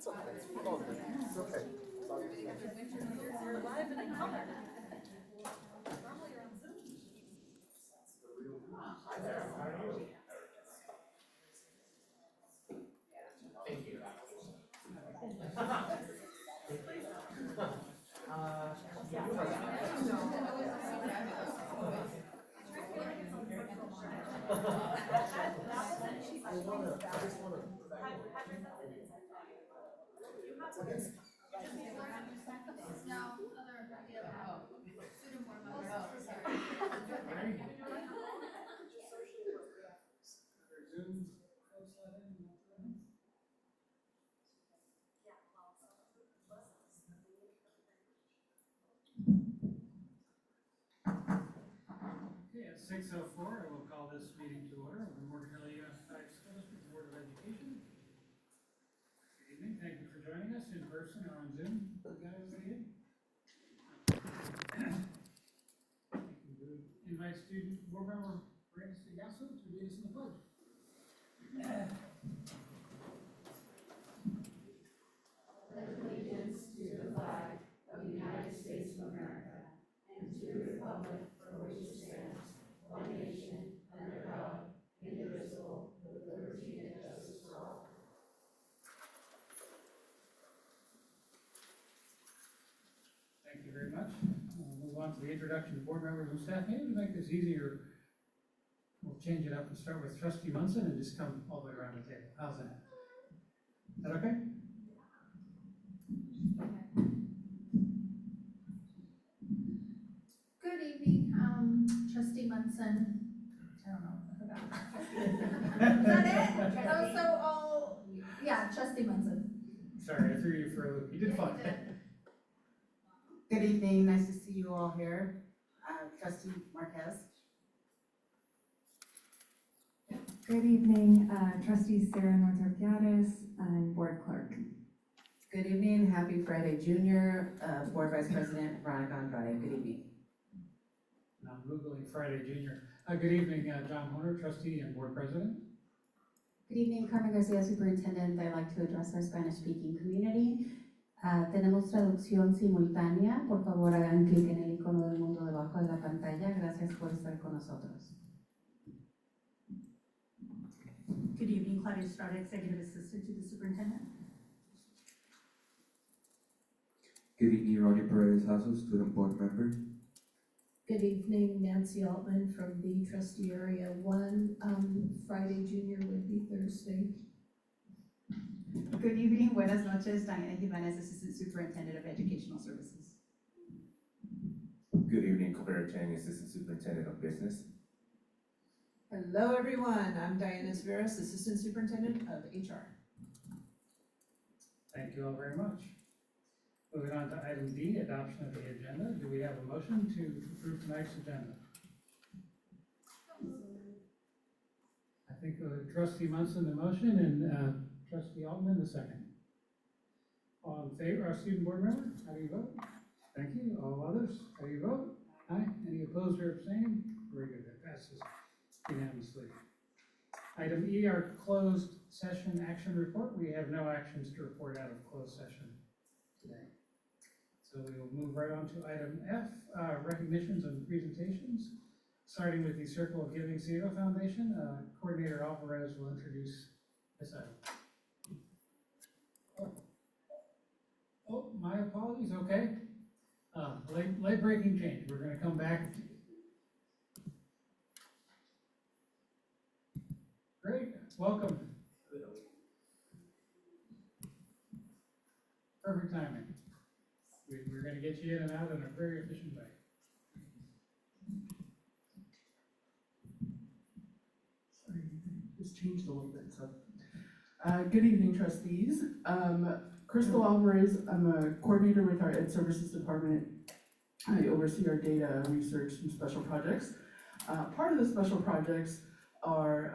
Okay, at 6:04, I will call this meeting to order of the Morgan Hill Unified School District Board of Education. Good evening, thank you for joining us in person or on Zoom. We got everybody in? Invite student board member Brandon Stigasso to lead us in the pledge. Allegiance to the flag of the United States of America and to the republic for which it stands, one nation, under God, indivisible, with liberty and justice for all. Thank you very much. We'll move on to the introduction of board members and staff. Maybe to make this easier, we'll change it up and start with Trustee Munson and just come all the way around the table. How's that? Is that okay? Good evening, Trustee Munson. I don't know, I forgot. Is that it? Yeah, Trustee Munson. Sorry, I threw you for a loop. You did fine. Good evening, nice to see you all here. Trustee Marquez. Good evening, Trustee Sarah Northrop Gaddis and Board Clerk. Good evening, happy Friday, Junior, Board Vice President Veronica Andrade. Good evening. And I'm Googling Friday Junior. Good evening, John Horner, Trustee and Board President. Good evening, Carmen Garcia, Superintendent. I'd like to address our Spanish-speaking community. Tenemos traducción simultánea. Por favor, hagan clic en el icono del mundo debajo de la pantalla. Gracias por estar con nosotros. Good evening, Claudia Estrada, Executive Assistant to the Superintendent. Good evening, Roger Perez-Hasso, Student Board Member. Good evening, Nancy Altman from the Trustee Area 1. Friday Junior would be Thursday. Good evening, buenas noches, Diana Jimenez, Assistant Superintendent of Educational Services. Good evening, Cabrera Chang, Assistant Superintendent of Business. Hello, everyone. I'm Diana Sveras, Assistant Superintendent of HR. Thank you all very much. Moving on to item D, adoption of the agenda. Do we have a motion to approve tonight's agenda? I think Trustee Munson the motion and Trustee Altman the second. All in favor, our student board member, how do you vote? Thank you. All others, how do you vote? Aye. Any opposed or abstaining? Very good, that passes unanimously. Item E, our closed session action report. We have no actions to report out of closed session today. So we will move right on to item F, recognitions and presentations. Starting with the Circle of Giving CEVA Foundation, Coordinator Alvarez will introduce this item. Oh, my apologies, okay. Late breaking change, we're gonna come back. Great, welcome. Perfect timing. We're gonna get you in and out in a very efficient way. Sorry, just changed a little bit, so. Good evening, trustees. Crystal Alvarez, I'm a coordinator with our Ed Services Department. I oversee our data research and special projects. Part of the special projects are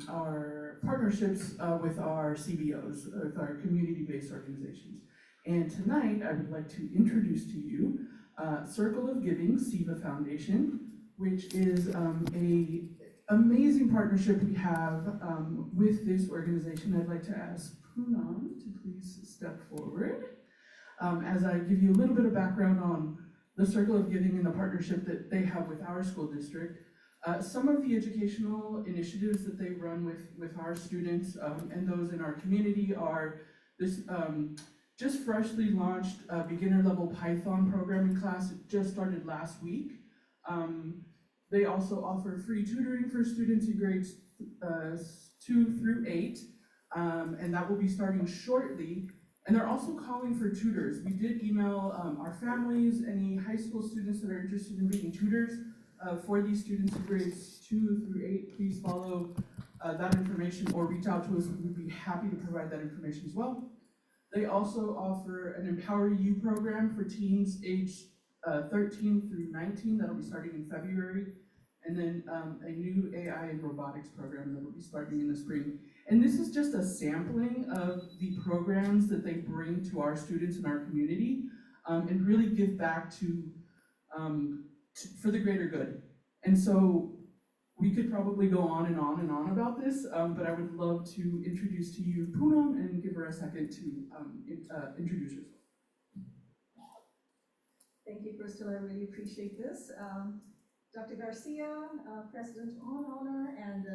our partnerships with our CBOs, with our community-based organizations. And tonight, I would like to introduce to you Circle of Giving CEVA Foundation, which is a amazing partnership we have with this organization. I'd like to ask Poonam to please step forward as I give you a little bit of background on the Circle of Giving and the partnership that they have with our school district. Some of the educational initiatives that they run with our students and those in our community are this just freshly launched beginner level Python programming class. It just started last week. They also offer free tutoring for students in grades 2 through 8, and that will be starting shortly. And they're also calling for tutors. We did email our families, any high school students that are interested in being tutors for these students in grades 2 through 8. Please follow that information or reach out to us. We would be happy to provide that information as well. They also offer an Empower You program for teens aged 13 through 19 that'll be starting in February, and then a new AI and robotics program that'll be starting in the spring. And this is just a sampling of the programs that they bring to our students in our community and really give back to for the greater good. And so we could probably go on and on and on about this, but I would love to introduce to you Poonam and give her a second to introduce herself. Thank you, Crystal. I really appreciate this. Dr. Garcia, President on Honor, and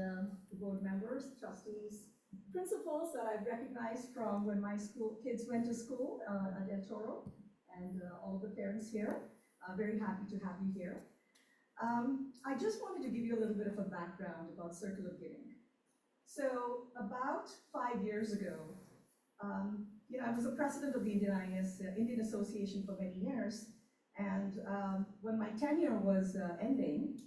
the board members, trustees, principals that I've recognized from when my kids went to school at El Toro, and all the parents here. Very happy to have you here. I just wanted to give you a little bit of a background about Circle of Giving. So about 5 years ago, I was the president of the Indian Association for many years, and when my tenure was ending,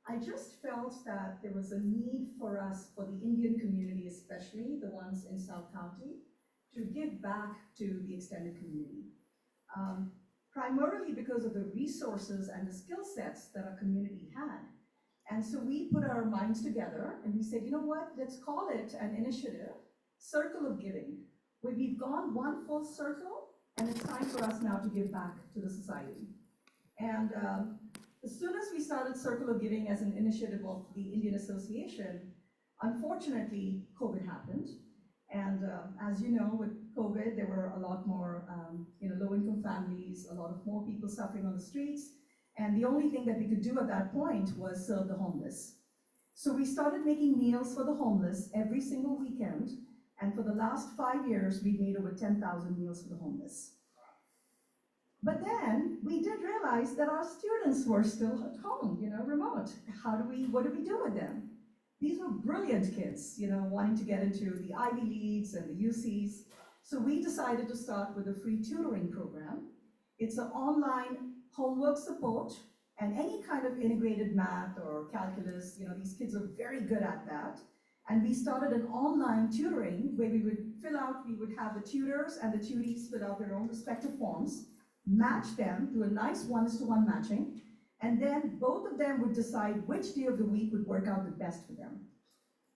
I just felt that there was a need for us, for the Indian community especially, the ones in South County, to give back to the extended community. Primarily because of the resources and the skill sets that our community had. And so we put our minds together and we said, you know what, let's call it an initiative, Circle of Giving, where we've gone one full circle and it's time for us now to give back to the society. And as soon as we started Circle of Giving as an initiative of the Indian Association, unfortunately, COVID happened. And as you know, with COVID, there were a lot more low-income families, a lot of more people suffering on the streets. And the only thing that we could do at that point was serve the homeless. So we started making meals for the homeless every single weekend. And for the last 5 years, we've made over 10,000 meals for the homeless. But then we did realize that our students were still at home, remote. What do we do with them? These were brilliant kids, wanting to get into the Ivy Leagues and the UCs. So we decided to start with a free tutoring program. It's an online homework support and any kind of integrated math or calculus. These kids are very good at that. And we started an online tutoring where we would have the tutors and the tutees fill out their own respective forms, match them, do a nice 1:1 matching, and then both of them would decide which day of the week would work out the best for them.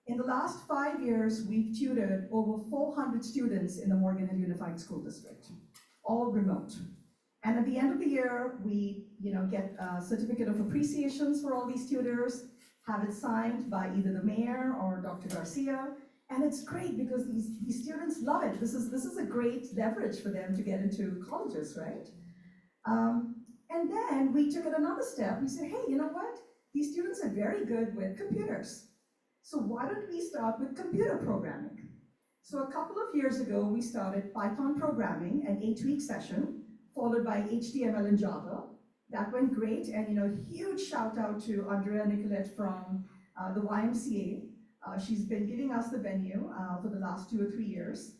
In the last 5 years, we've tutored over 400 students in the Morgan Hill Unified School District, all remote. And at the end of the year, we get a certificate of appreciations for all these tutors, have it signed by either the mayor or Dr. Garcia. And it's great because these students love it. This is a great leverage for them to get into colleges, right? And then we took it another step. We said, hey, you know what? These students are very good with computers. So why don't we start with computer programming? So a couple of years ago, we started Python programming, an 8-week session, followed by HTML and Java. That went great, and huge shout out to Andrea Nicolette from the YMCA. She's been giving us the venue for the last 2 or 3 years,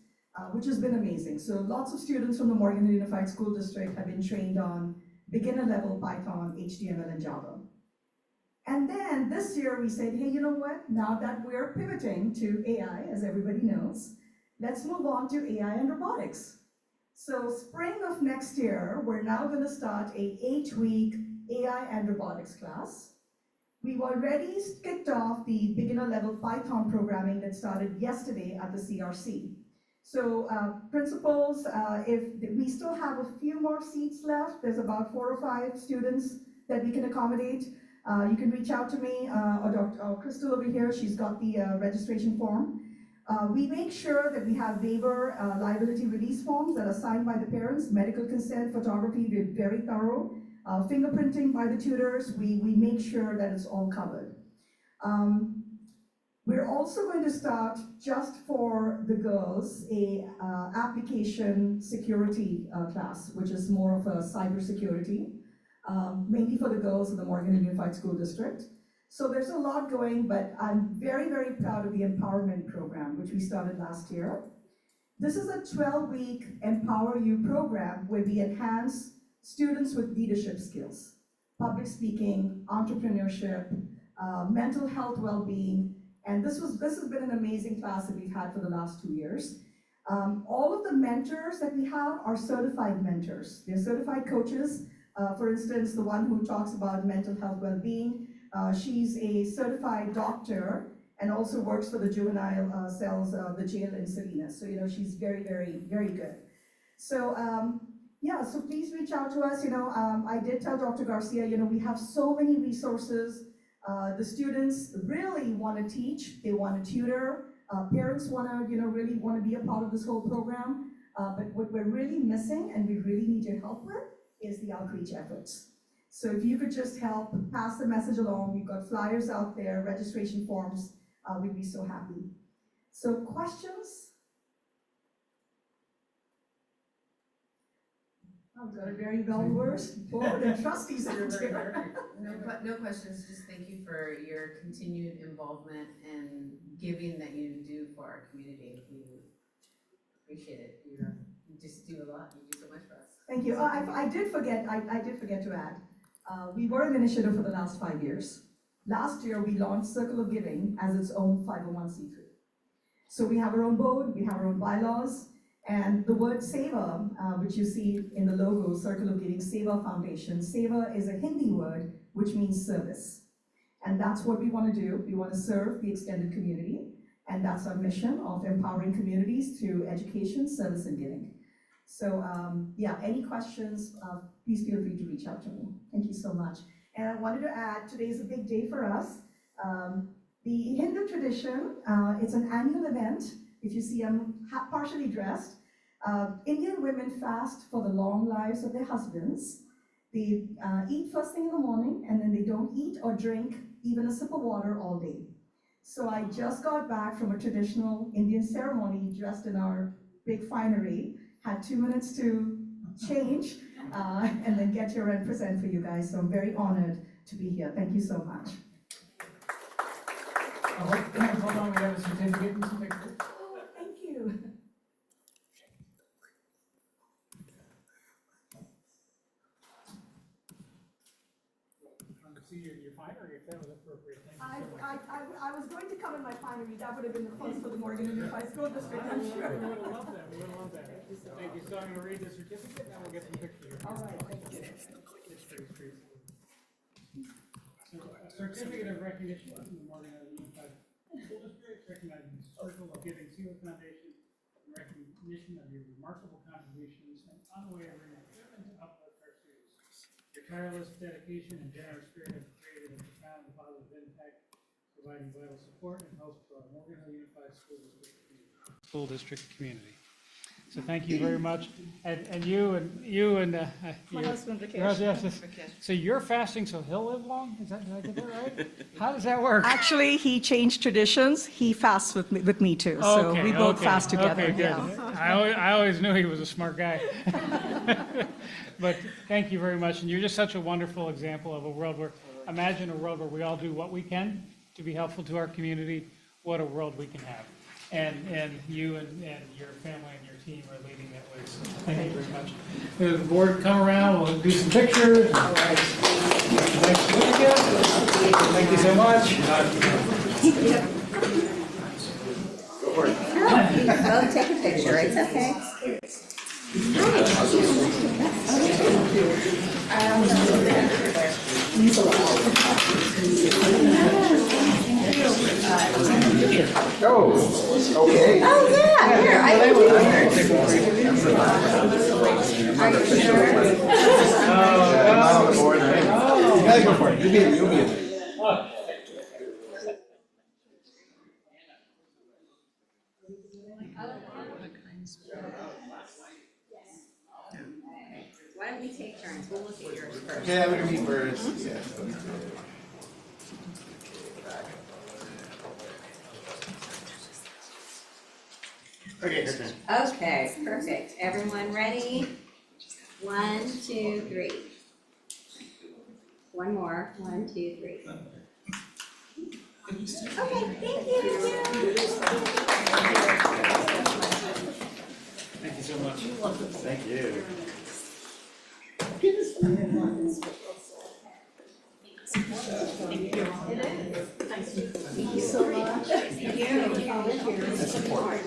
which has been amazing. So lots of students from the Morgan Hill Unified School District have been trained on beginner level Python, HTML, and Java. And then this year we said, hey, you know what? Now that we're pivoting to AI, as everybody knows, let's move on to AI and robotics. So spring of next year, we're now going to start a 8-week AI and robotics class. We've already kicked off the beginner level Python programming that started yesterday at the CRC. So principals, if we still have a few more seats left, there's about 4 or 5 students that we can accommodate. You can reach out to me or Crystal over here. She's got the registration form. We make sure that we have waiver liability release forms that are signed by the parents, medical consent, photography, we're very thorough. Fingerprinting by the tutors, we make sure that it's all covered. We're also going to start, just for the girls, a application security class, which is more of a cyber security, mainly for the girls in the Morgan Unified School District. So there's a lot going, but I'm very, very proud of the empowerment program, which we started last year. This is a 12-week Empower You program where we enhance students with leadership skills, public speaking, entrepreneurship, mental health well-being, and this has been an amazing class that we've had for the last 2 years. All of the mentors that we have are certified mentors. They're certified coaches. For instance, the one who talks about mental health well-being, she's a certified doctor and also works for the juvenile cells, the jail in Salinas. So, she's very, very, very good. So, yeah, so please reach out to us. I did tell Dr. Garcia, we have so many resources. The students really want to teach. They want to tutor. Parents want to, really want to be a part of this whole program. But what we're really missing and we really need your help with is the outreach efforts. So if you could just help pass the message along, we've got flyers out there, registration forms, we'd be so happy. So questions? I've got a very well-versed board and trustees in here. No questions, just thank you for your continued involvement and giving that you do for our community. We appreciate it. You just do a lot, you do so much for us. Thank you. I did forget to add, we were an initiative for the last 5 years. Last year, we launched Circle of Giving as its own 501c3. So we have our own board, we have our own bylaws, and the word Seva, which you see in the logo, Circle of Giving, Seva Foundation. Seva is a Hindi word which means service. And that's what we want to do. We want to serve the extended community. And that's our mission of empowering communities through education, service, and giving. So yeah, any questions, please feel free to reach out to me. Thank you so much. And I wanted to add, today is a big day for us. The Hindu tradition, it's an annual event. If you see, I'm partially dressed. Indian women fast for the long lives of their husbands. They eat first thing in the morning, and then they don't eat or drink even a sip of water all day. So I just got back from a traditional Indian ceremony dressed in our big finery, had 2 minutes to change, and then get here and present for you guys. So I'm very honored to be here. Thank you so much. Hold on, we have a certificate and some pictures. Oh, thank you. See your finery, if that was appropriate. Thank you so much. I was going to come in my finery. That would have been the first for the Morgan Unified School District, I'm sure. We would have loved that, we would have loved that. Thank you, so I'm gonna read the certificate, and we'll get some pictures. All right, thank you. It's pretty. So, a certificate of recognition from the Morgan Unified School District recognizing the Circle of Giving Seva Foundation in recognition of your remarkable contributions and unwavering commitment to uplift our students. Your tireless dedication and generous spirit have created a profound and positive impact, providing vital support and hope to our Morgan Hill Unified School District community. So thank you very much, and you and My husband, your husband, so you're fasting so he'll live long? Did I get that right? How does that work? Actually, he changed traditions. He fasts with me too. So we both fast together. Okay, good. Yeah. I always knew he was a smart guy. But thank you very much, and you're just such a wonderful example of a world where, imagine a world where we all do what we can to be helpful to our community. What a world we can have. And you and your family and your team are leading that way, so thank you very much. The board come around, we'll do some pictures. All right. Next certificate. Thank you so much. Go for it. Both take a picture, it's okay. Oh, okay. Oh, yeah, here, I can do it. Are you sure? I'm on the board. You gotta go for it. You'll be it. Why don't we take turns? We'll look at yours first. Yeah, look at me first. Yeah. Okay, your turn. Okay, perfect. Everyone ready? 1, 2, 3. One more. 1, 2, 3. Okay, thank you. Thank you so much. Thank you. Thank you so much. Thank you. That's important.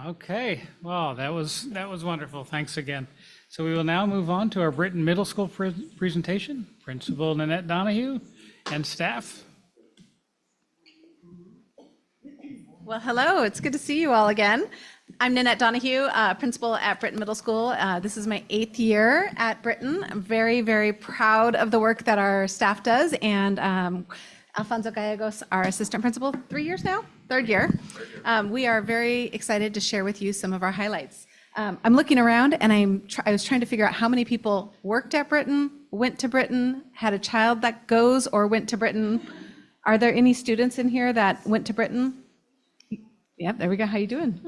Okay, well, that was wonderful. Thanks again. So we will now move on to our Britton Middle School presentation. Principal Nanette Donahue and staff. Well, hello, it's good to see you all again. I'm Nanette Donahue, principal at Britton Middle School. This is my 8th year at Britton. I'm very, very proud of the work that our staff does, and Alfonso Gallegos, our assistant principal, 3 years now, third year. We are very excited to share with you some of our highlights. I'm looking around and I was trying to figure out how many people worked at Britton, went to Britton, had a child that goes or went to Britton. Are there any students in here that went to Britton? Yep, there we go. How you doing?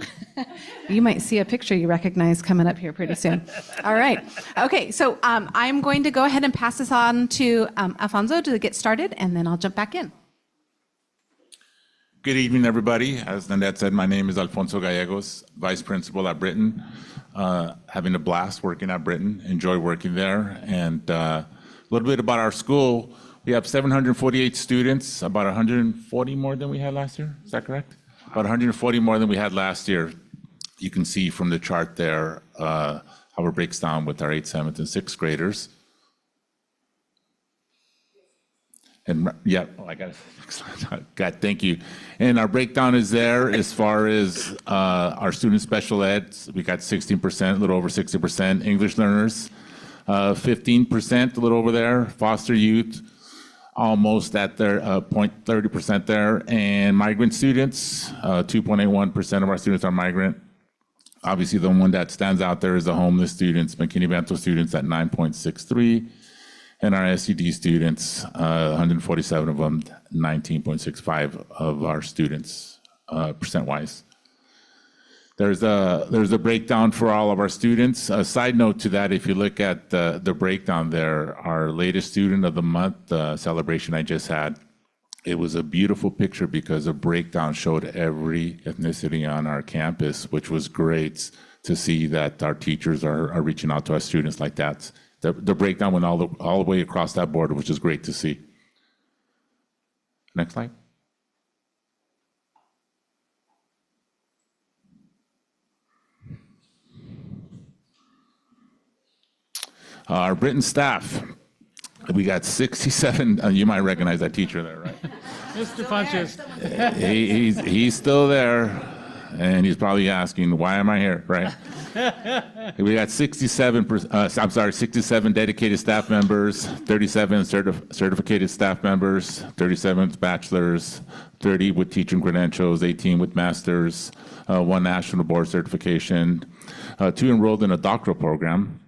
You might see a picture you recognize coming up here pretty soon. All right. Okay, so I'm going to go ahead and pass this on to Alfonso to get started, and then I'll jump back in. Good evening, everybody. As Nanette said, my name is Alfonso Gallegos, Vice Principal at Britton. Having a blast working at Britton, enjoy working there. And a little bit about our school. We have 748 students, about 140 more than we had last year. Is that correct? About 140 more than we had last year. You can see from the chart there how it breaks down with our 8th, 7th, and 6th graders. And yeah, I got it. Thank you. And our breakdown is there as far as our student special ed. We got 16%, a little over 60%. English learners, 15%, a little over there. Foster youth, almost at their 0.30% there. And migrant students, 2.81% of our students are migrant. Obviously, the one that stands out there is the homeless students, McKinney-Vento students at 9.63. And our SED students, 147 of them, 19.65 of our students, percent-wise. There's a breakdown for all of our students. A side note to that, if you look at the breakdown there, our latest student of the month, the celebration I just had, it was a beautiful picture because the breakdown showed every ethnicity on our campus, which was great to see that our teachers are reaching out to our students like that. The breakdown went all the way across that board, which is great to see. Next slide. Our Britton staff, we got 67, you might recognize that teacher there, right? Mr. Punches. He's still there, and he's probably asking, why am I here, right? We got 67 dedicated staff members, 37 certificated staff members, 37 bachelors, 30 with teaching credentials, 18 with masters, 1 national board certification, 2 enrolled in a doctoral program,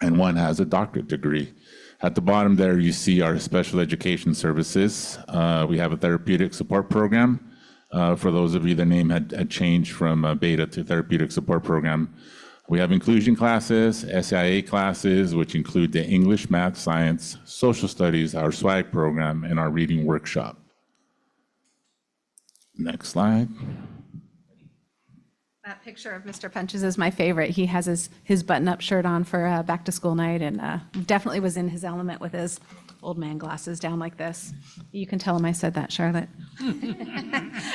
and 1 has a doctorate degree. At the bottom there, you see our special education services. We have a therapeutic support program. For those of you, the name had changed from beta to therapeutic support program. We have inclusion classes, SIA classes, which include the English, math, science, social studies, our SWAG program, and our reading workshop. Next slide. That picture of Mr. Punches is my favorite. He has his button-up shirt on for back-to-school night, and definitely was in his element with his old man glasses down like this. You can tell him I said that, Charlotte.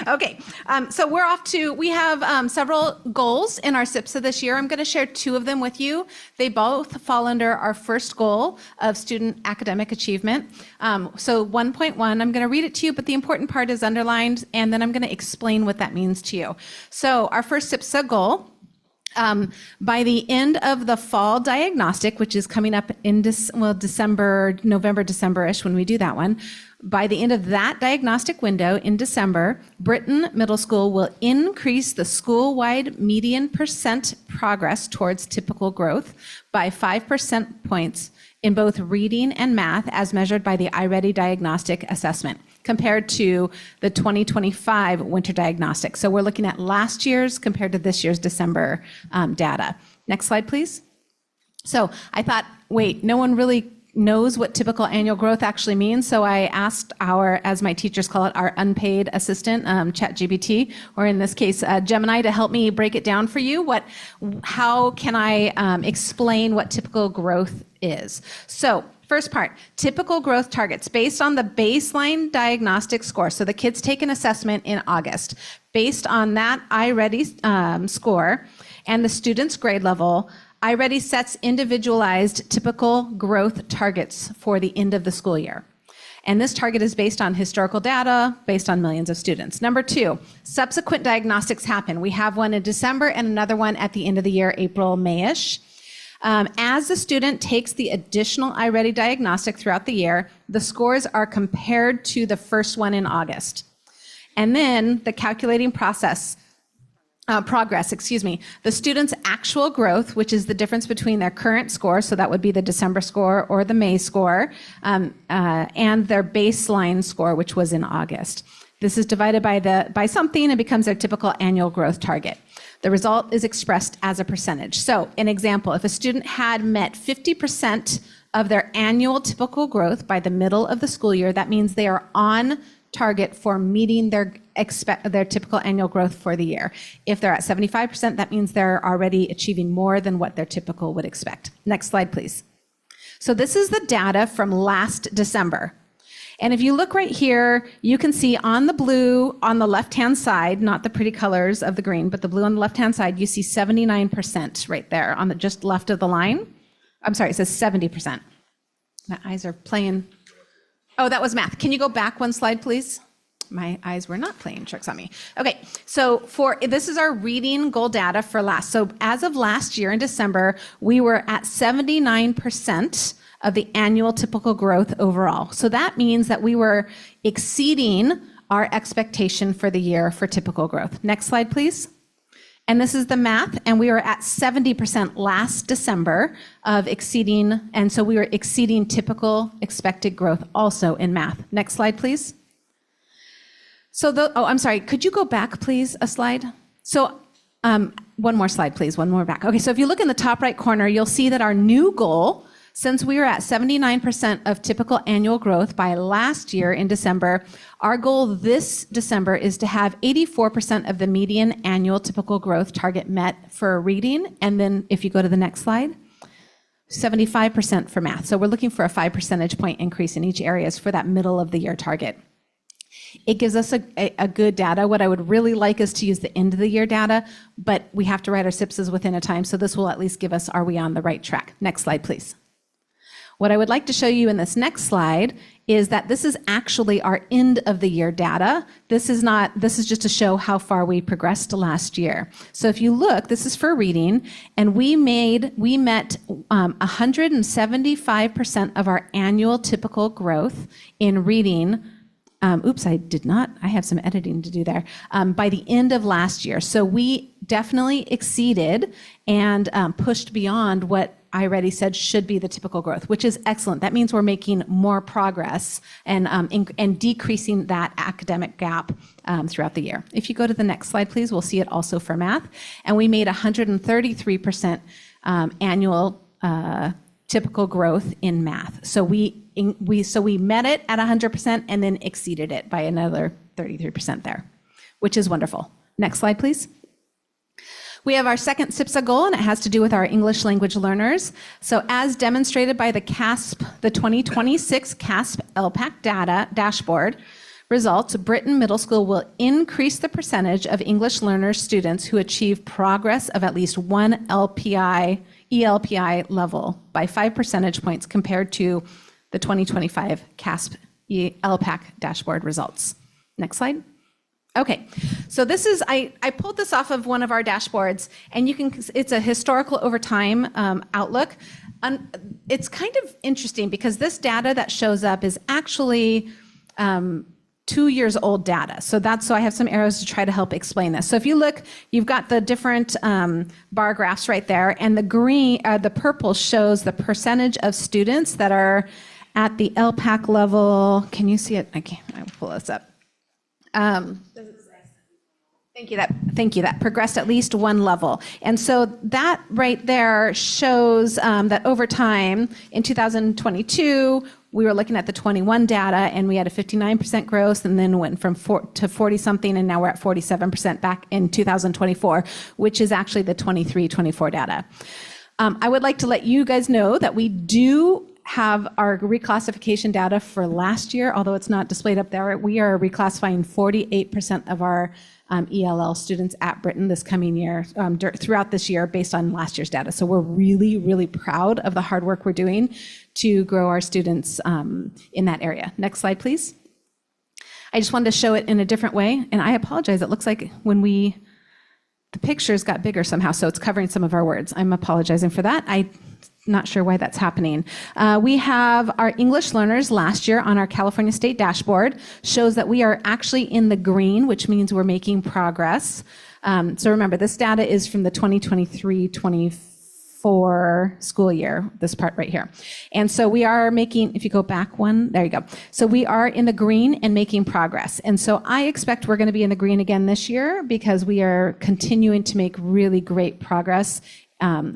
Okay, so we have several goals in our SIPSA this year. I'm going to share two of them with you. They both fall under our first goal of student academic achievement. So 1.1, I'm going to read it to you, but the important part is underlined, and then I'm going to explain what that means to you. So our first SIPSA goal, by the end of the fall diagnostic, which is coming up in December, November, December-ish when we do that one, by the end of that diagnostic window in December, Britton Middle School will increase the school-wide median percent progress towards typical growth by 5% points in both reading and math as measured by the iReady diagnostic assessment, compared to the 2025 winter diagnostic. So we're looking at last year's compared to this year's December data. Next slide, please. So I thought, wait, no one really knows what typical annual growth actually means. So I asked our, as my teachers call it, our unpaid assistant, ChatGPT, or in this case, Gemini, to help me break it down for you. How can I explain what typical growth is? So first part, typical growth targets based on the baseline diagnostic score. So the kids take an assessment in August. Based on that iReady score and the student's grade level, iReady sets individualized typical growth targets for the end of the school year. And this target is based on historical data, based on millions of students. Number two, subsequent diagnostics happen. We have one in December and another one at the end of the year, April, May-ish. As the student takes the additional iReady diagnostic throughout the year, the scores are compared to the first one in August. And then the calculating progress, the student's actual growth, which is the difference between their current score, so that would be the December score or the May score, and their baseline score, which was in August. This is divided by something and becomes their typical annual growth target. The result is expressed as a percentage. So an example, if a student had met 50% of their annual typical growth by the middle of the school year, that means they are on target for meeting their typical annual growth for the year. If they're at 75%, that means they're already achieving more than what their typical would expect. Next slide, please. So this is the data from last December. And if you look right here, you can see on the blue on the left-hand side, not the pretty colors of the green, but the blue on the left-hand side, you see 79% right there on the just left of the line. I'm sorry, it says 70%. My eyes are playing. Oh, that was math. Can you go back one slide, please? My eyes were not playing tricks on me. Okay, so this is our reading goal data for last. So as of last year in December, we were at 79% of the annual typical growth overall. So that means that we were exceeding our expectation for the year for typical growth. Next slide, please. And this is the math, and we were at 70% last December of exceeding, and so we were exceeding typical expected growth also in math. Next slide, please. So I'm sorry, could you go back, please, a slide? So one more slide, please, one more back. Okay, so if you look in the top right corner, you'll see that our new goal, since we were at 79% of typical annual growth by last year in December, our goal this December is to have 84% of the median annual typical growth target met for reading. And then if you go to the next slide, 75% for math. So we're looking for a 5 percentage point increase in each areas for that middle of the year target. It gives us a good data. What I would really like is to use the end of the year data, but we have to write our SIPSs within a time. So this will at least give us, are we on the right track? Next slide, please. What I would like to show you in this next slide is that this is actually our end of the year data. This is just to show how far we progressed last year. So if you look, this is for reading, and we met 175% of our annual typical growth in reading. Oops, I have some editing to do there, by the end of last year. So we definitely exceeded and pushed beyond what iReady said should be the typical growth, which is excellent. That means we're making more progress and decreasing that academic gap throughout the year. If you go to the next slide, please, we'll see it also for math. And we made 133% annual typical growth in math. So we met it at 100% and then exceeded it by another 33% there, which is wonderful. Next slide, please. We have our second SIPSA goal, and it has to do with our English language learners. So as demonstrated by the CASP, the 2026 CASP LPAC data dashboard results, Britain Middle School will increase the percentage of English learner students who achieve progress of at least one ELPI level by 5 percentage points compared to the 2025 CASP LPAC dashboard results. Next slide. Okay, so this is, I pulled this off of one of our dashboards, and you can, it's a historical over time outlook. It's kind of interesting because this data that shows up is actually 2 years old data. So I have some arrows to try to help explain this. So if you look, you've got the different bar graphs right there, and the purple shows the percentage of students that are at the LPAC level. Can you see it? Okay, I will pull this up. Thank you, that progressed at least one level. And so that right there shows that over time, in 2022, we were looking at the 21 data, and we had a 59% growth, and then went from 40-something, and now we're at 47% back in 2024, which is actually the 23-24 data. I would like to let you guys know that we do have our reclassification data for last year, although it's not displayed up there. We are reclassifying 48% of our ELL students at Britain this coming year, throughout this year based on last year's data. So we're really, really proud of the hard work we're doing to grow our students in that area. Next slide, please. I just wanted to show it in a different way, and I apologize. It looks like the pictures got bigger somehow, so it's covering some of our words. I'm apologizing for that. I'm not sure why that's happening. We have our English learners last year on our California State dashboard, shows that we are actually in the green, which means we're making progress. So remember, this data is from the 2023-24 school year, this part right here. And so we are making, if you go back one, there you go. So we are in the green and making progress. And so I expect we're going to be in the green again this year because we are continuing to make really great progress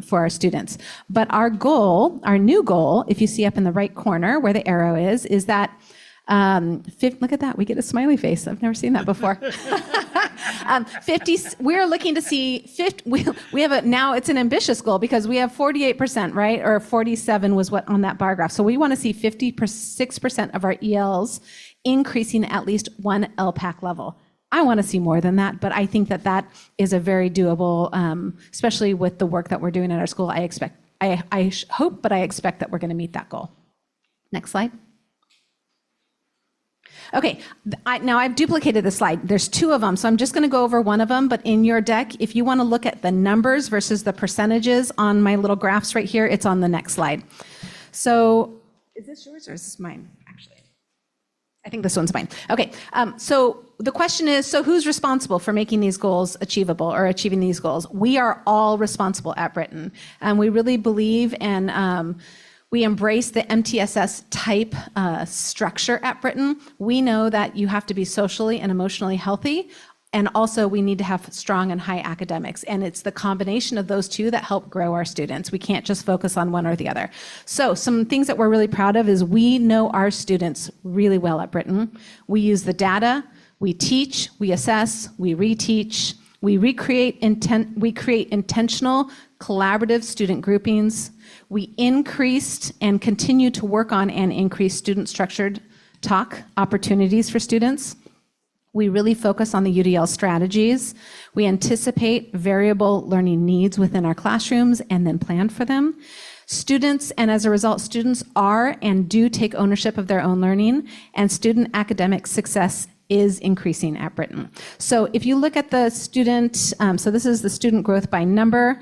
for our students. But our goal, our new goal, if you see up in the right corner where the arrow is that, look at that, we get a smiley face. I've never seen that before. 50, we're looking to see 50, we have now it's an ambitious goal because we have 48%, right? Or 47 was what on that bar graph. So we want to see 56% of our ELs increasing at least one LPAC level. I want to see more than that, but I think that is a very doable, especially with the work that we're doing at our school. I hope, but I expect that we're going to meet that goal. Next slide. Okay, now I've duplicated the slide. There's 2 of them, so I'm just going to go over one of them, but in your deck, if you want to look at the numbers versus the percentages on my little graphs right here, it's on the next slide. So, is this yours or is this mine, actually? I think this one's mine. Okay, so the question is, so who's responsible for making these goals achievable or achieving these goals? We are all responsible at Britain, and we really believe and we embrace the MTSS type structure at Britain. We know that you have to be socially and emotionally healthy, and also we need to have strong and high academics, and it's the combination of those two that help grow our students. We can't just focus on one or the other. So some things that we're really proud of is we know our students really well at Britain. We use the data, we teach, we assess, we reteach, we create intentional collaborative student groupings. We increased and continue to work on and increase student structured talk opportunities for students. We really focus on the UDL strategies. We anticipate variable learning needs within our classrooms and then plan for them. Students, and as a result, students are and do take ownership of their own learning, and student academic success is increasing at Britain. So if you look at the student, so this is the student growth by number.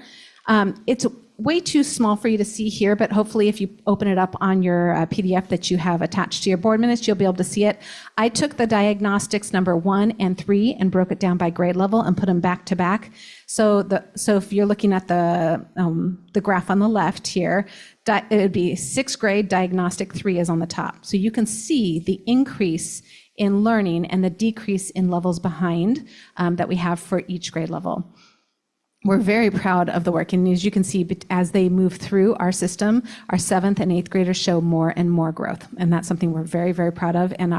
It's way too small for you to see here, but hopefully if you open it up on your PDF that you have attached to your board minutes, you'll be able to see it. I took the diagnostics number 1 and 3 and broke it down by grade level and put them back to back. So if you're looking at the graph on the left here, it would be 6th grade, diagnostic 3 is on the top. So you can see the increase in learning and the decrease in levels behind that we have for each grade level. we're very proud of the work. And as you can see, as they move through our system, our 7th and 8th graders show more and more growth. And that's something we're very, very proud of. And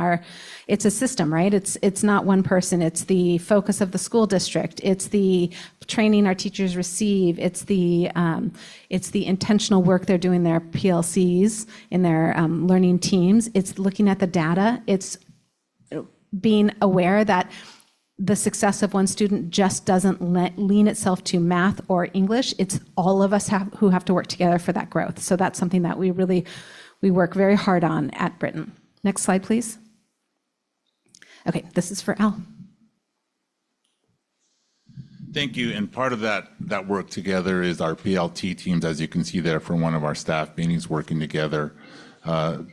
it's a system, right? It's not one person. It's the focus of the school district. It's the training our teachers receive. It's the intentional work they're doing, their PLCs in their learning teams. It's looking at the data. It's being aware that the success of one student just doesn't lean itself to math or English. It's all of us who have to work together for that growth. So that's something that we work very hard on at Britton. Next slide, please. Okay, this is for Al. Thank you. And part of that work together is our PLT teams, as you can see there from one of our staff meetings, working together.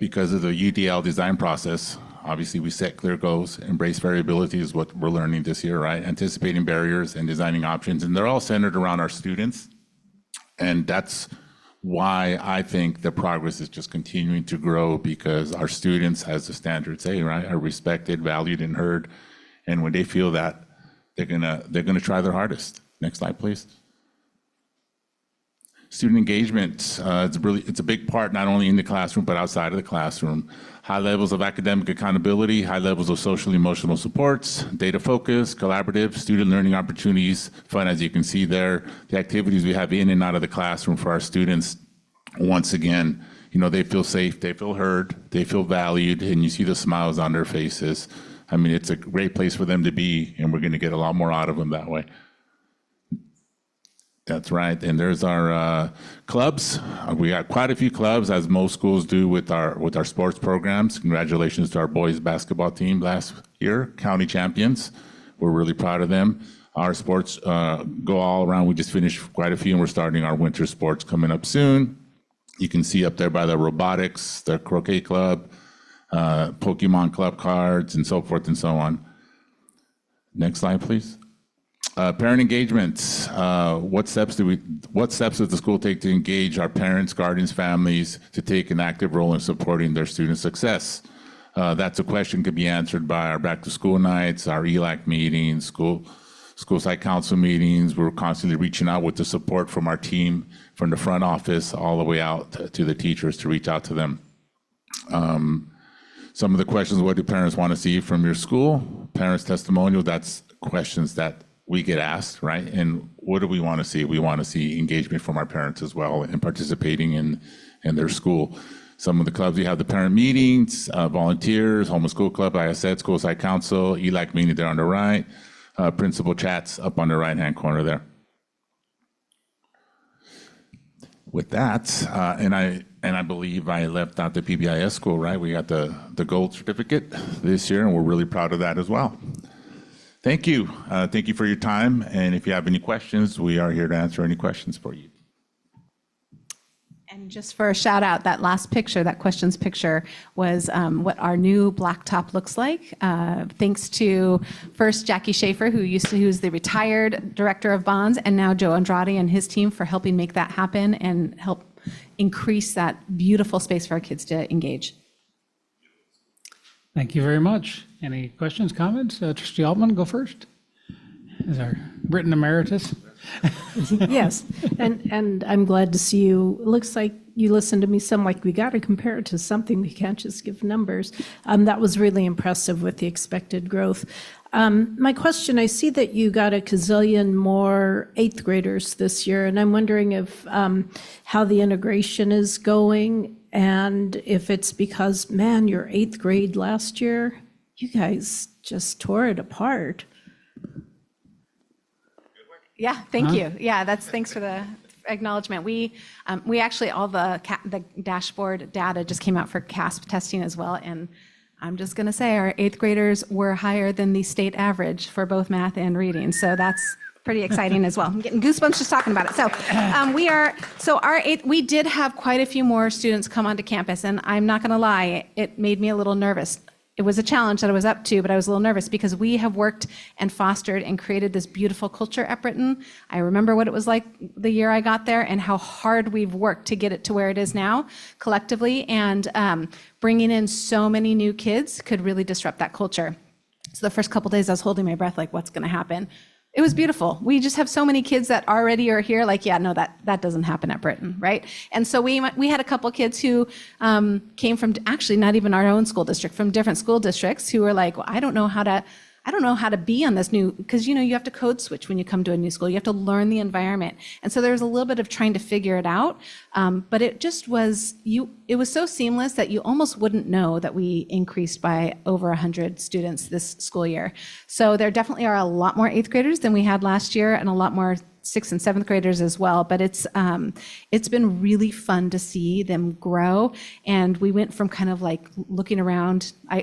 Because of the UDL design process, obviously we set clear goals. Embrace variability is what we're learning this year, right? Anticipating barriers and designing options. And they're all centered around our students. And that's why I think the progress is just continuing to grow, because our students, as the standards say, right, are respected, valued, and heard. And when they feel that, they're gonna try their hardest. Next slide, please. Student engagement, it's a big part, not only in the classroom, but outside of the classroom. High levels of academic accountability, high levels of social emotional supports, data focus, collaborative, student learning opportunities, fun, as you can see there. The activities we have in and out of the classroom for our students, once again, they feel safe, they feel heard, they feel valued, and you see the smiles on their faces. I mean, it's a great place for them to be, and we're gonna get a lot more out of them that way. That's right, and there's our clubs. We got quite a few clubs, as most schools do with our sports programs. Congratulations to our boys basketball team last year, county champions. We're really proud of them. Our sports go all around. We just finished quite a few, and we're starting our winter sports coming up soon. You can see up there by the robotics, the croquet club, Pokemon club cards, and so forth and so on. Next slide, please. Parent engagement. What steps does the school take to engage our parents, guardians, families to take an active role in supporting their student success? That's a question could be answered by our back to school nights, our ELAC meetings, school site council meetings. We're constantly reaching out with the support from our team, from the front office all the way out to the teachers to reach out to them. Some of the questions, what do parents want to see from your school? Parents' testimonial, that's questions that we get asked, right? And what do we want to see? We want to see engagement from our parents as well and participating in their school. Some of the clubs, we have the parent meetings, volunteers, Home School Club, like I said, school site council, ELAC meeting there on the right, principal chats up on the right-hand corner there. With that, and I believe I left out the PBIS school, right? We got the gold certificate this year, and we're really proud of that as well. Thank you. Thank you for your time. And if you have any questions, we are here to answer any questions for you. And just for a shout out, that last picture, that questions picture, was what our new blacktop looks like. Thanks to first Jackie Schaefer, who's the retired director of bonds, and now Joe Andrade and his team for helping make that happen and help increase that beautiful space for our kids to engage. Thank you very much. Any questions, comments? Trustee Altman, go first. As our Britton Emeritus. Yes, and I'm glad to see you. It looks like you listened to me some, like we got to compare it to something. We can't just give numbers. That was really impressive with the expected growth. My question, I see that you got a gazillion more 8th graders this year, and I'm wondering if how the integration is going, and if it's because, man, your 8th grade last year, you guys just tore it apart. Yeah, thank you. Yeah, thanks for the acknowledgement. We actually, all the dashboard data just came out for CASP testing as well, and I'm just gonna say our 8th graders were higher than the state average for both math and reading, so that's pretty exciting as well. I'm getting goosebumps just talking about it. So we did have quite a few more students come onto campus, and I'm not gonna lie, it made me a little nervous. It was a challenge that I was up to, but I was a little nervous because we have worked and fostered and created this beautiful culture at Britton. I remember what it was like the year I got there and how hard we've worked to get it to where it is now collectively, and bringing in so many new kids could really disrupt that culture. So the first couple days I was holding my breath like, what's gonna happen? It was beautiful. We just have so many kids that already are here, like, yeah, no, that doesn't happen at Britain, right? And so we had a couple kids who came from actually not even our own school district, from different school districts who were like, well, I don't know how to be on this new, because you have to code switch when you come to a new school. You have to learn the environment. And so there was a little bit of trying to figure it out. But it just was, it was so seamless that you almost wouldn't know that we increased by over 100 students this school year. So there definitely are a lot more 8th graders than we had last year, and a lot more 6th and 7th graders as well. But it's been really fun to see them grow. And we went from kind of like looking around. I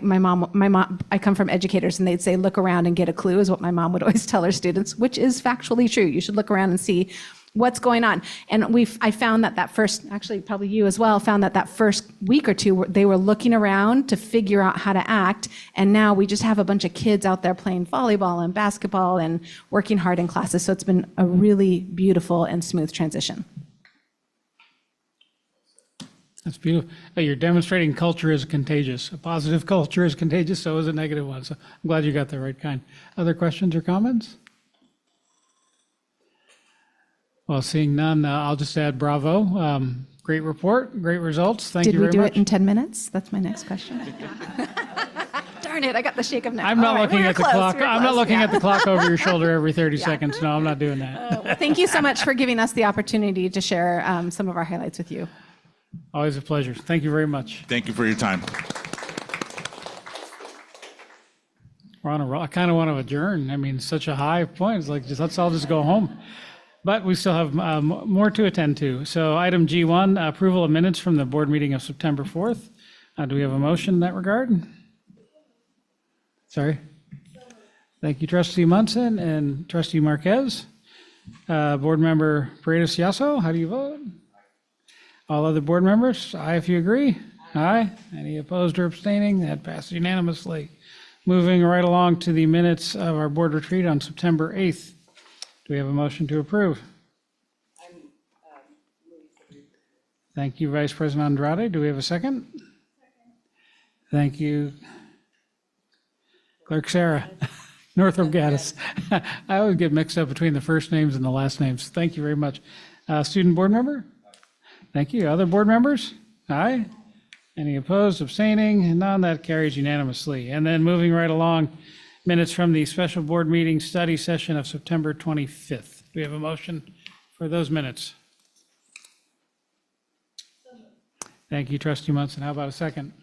come from educators, and they'd say, look around and get a clue, is what my mom would always tell her students, which is factually true. You should look around and see what's going on. And I found that first, actually probably you as well, found that first week or two, they were looking around to figure out how to act. And now we just have a bunch of kids out there playing volleyball and basketball and working hard in classes. So it's been a really beautiful and smooth transition. That's beautiful. You're demonstrating culture is contagious. A positive culture is contagious, so is a negative one. So I'm glad you got the right kind. Other questions or comments? Well, seeing none, I'll just add bravo. Great report, great results. Thank you very much. Did we do it in 10 minutes? That's my next question. Darn it, I got the shake of no. I'm not looking at the clock. I'm not looking at the clock over your shoulder every 30 seconds. No, I'm not doing that. Well, thank you so much for giving us the opportunity to share some of our highlights with you. Always a pleasure. Thank you very much. Thank you for your time. We're on a roll. I kind of want to adjourn. I mean, such a high point. It's like, let's all just go home. But we still have more to attend to. So item G1, approval of minutes from the board meeting of September 4th. Do we have a motion in that regard? Sorry. Thank you, Trustee Munson and Trustee Marquez. Board Member Paredes Yasso, how do you vote? All other board members, aye if you agree. Aye. Any opposed or abstaining? That passes unanimously. Moving right along to the minutes of our board retreat on September 8th. Do we have a motion to approve? Thank you, Vice President Andrade. Do we have a second? Thank you, Clerk Sarah. Northrop Gaddis. I always get mixed up between the first names and the last names. Thank you very much. Student board member? Thank you. Other board members? Aye. Any opposed, abstaining? None. That carries unanimously. And then moving right along, minutes from the special board meeting study session of September 25th. Do we have a motion for those minutes? Thank you, Trustee Munson. How about a second?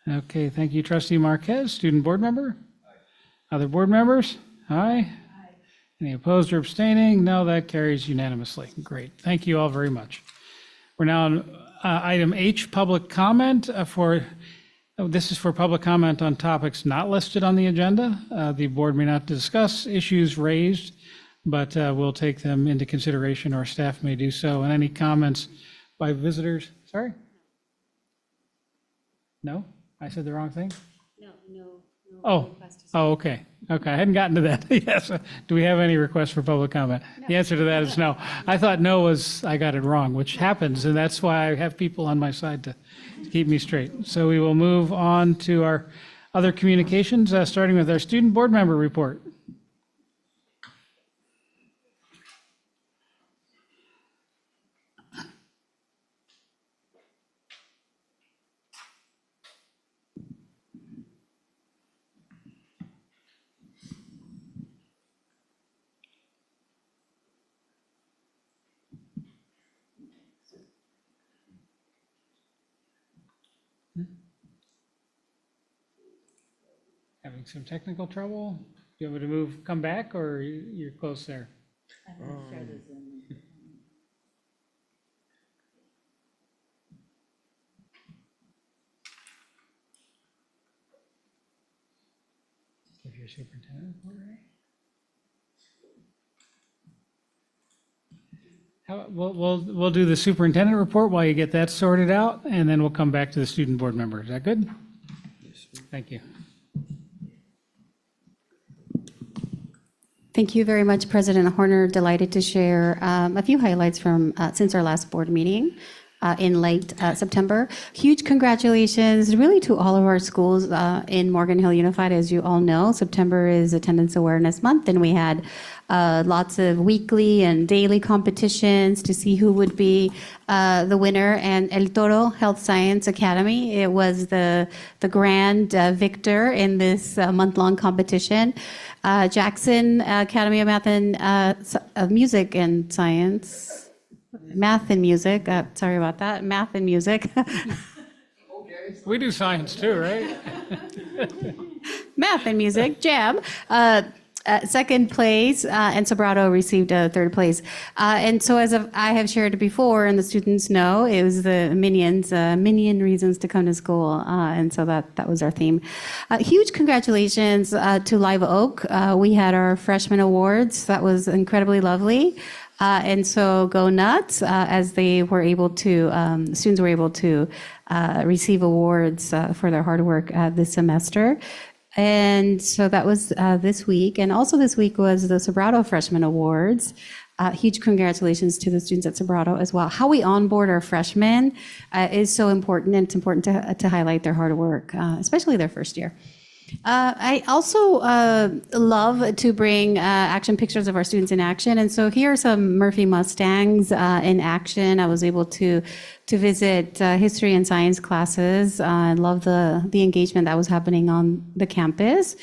Okay, thank you, Trustee Marquez. Student board member? Aye. Other board members? Aye. Aye. Any opposed or abstaining? No, that carries unanimously. Great. Thank you all very much. We're now on item H, public comment this is for public comment on topics not listed on the agenda. The board may not discuss issues raised, but we'll take them into consideration, or staff may do so. And any comments by visitors? Sorry? No? I said the wrong thing? No. Oh, okay. Okay, I hadn't gotten to that. Yes. Do we have any requests for public comment? No. The answer to that is no. I thought no was, I got it wrong, which happens, and that's why I have people on my side to keep me straight. So we will move on to our other communications, starting with our student board member report. Having some technical trouble? You want me to come back, or you're close there? Give your superintendent report, right? We'll do the superintendent report while you get that sorted out, and then we'll come back to the student board member. Is that good? Yes, sir. Thank you. Thank you very much, President Horner. Delighted to share a few highlights from since our last board meeting. in late September. Huge congratulations really to all of our schools in Morgan Hill Unified. As you all know, September is Attendance Awareness Month, and we had lots of weekly and daily competitions to see who would be the winner. And El Toro Health Science Academy, it was the grand victor in this month-long competition. Jackson Academy of Math and Music and Science. Math and music, sorry about that, math and music. We do science too, right? Math and music, jam. Second place, and Sobrato received third place. And so as I have shared before, and the students know, it was the minion reasons to come to school. And so that was our theme. Huge congratulations to Live Oak. We had our freshman awards. That was incredibly lovely. And so go nuts, as they were able to, students were able to receive awards for their hard work this semester. And so that was this week. And also this week was the Sobrato Freshman Awards. Huge congratulations to the students at Sobrato as well. How we onboard our freshmen is so important, and it's important to highlight their hard work, especially their first year. I also love to bring action pictures of our students in action. And so here are some Murphy Mustangs in action. I was able to visit history and science classes. I love the engagement that was happening on the campus.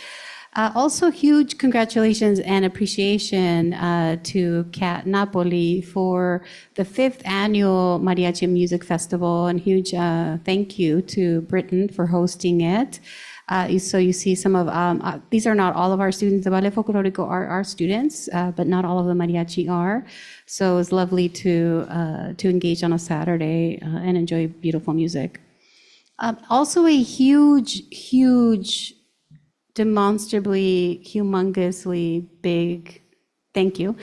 Also, huge congratulations and appreciation to Kat Napoli for the 5th annual Mariachi Music Festival, and huge thank you to Britain for hosting it. So you see some of, these are not all of our students. The Ballet Folklorico are our students, but not all of the mariachi are. So it was lovely to engage on a Saturday and enjoy beautiful music. Also a huge, demonstrably, humongously big thank you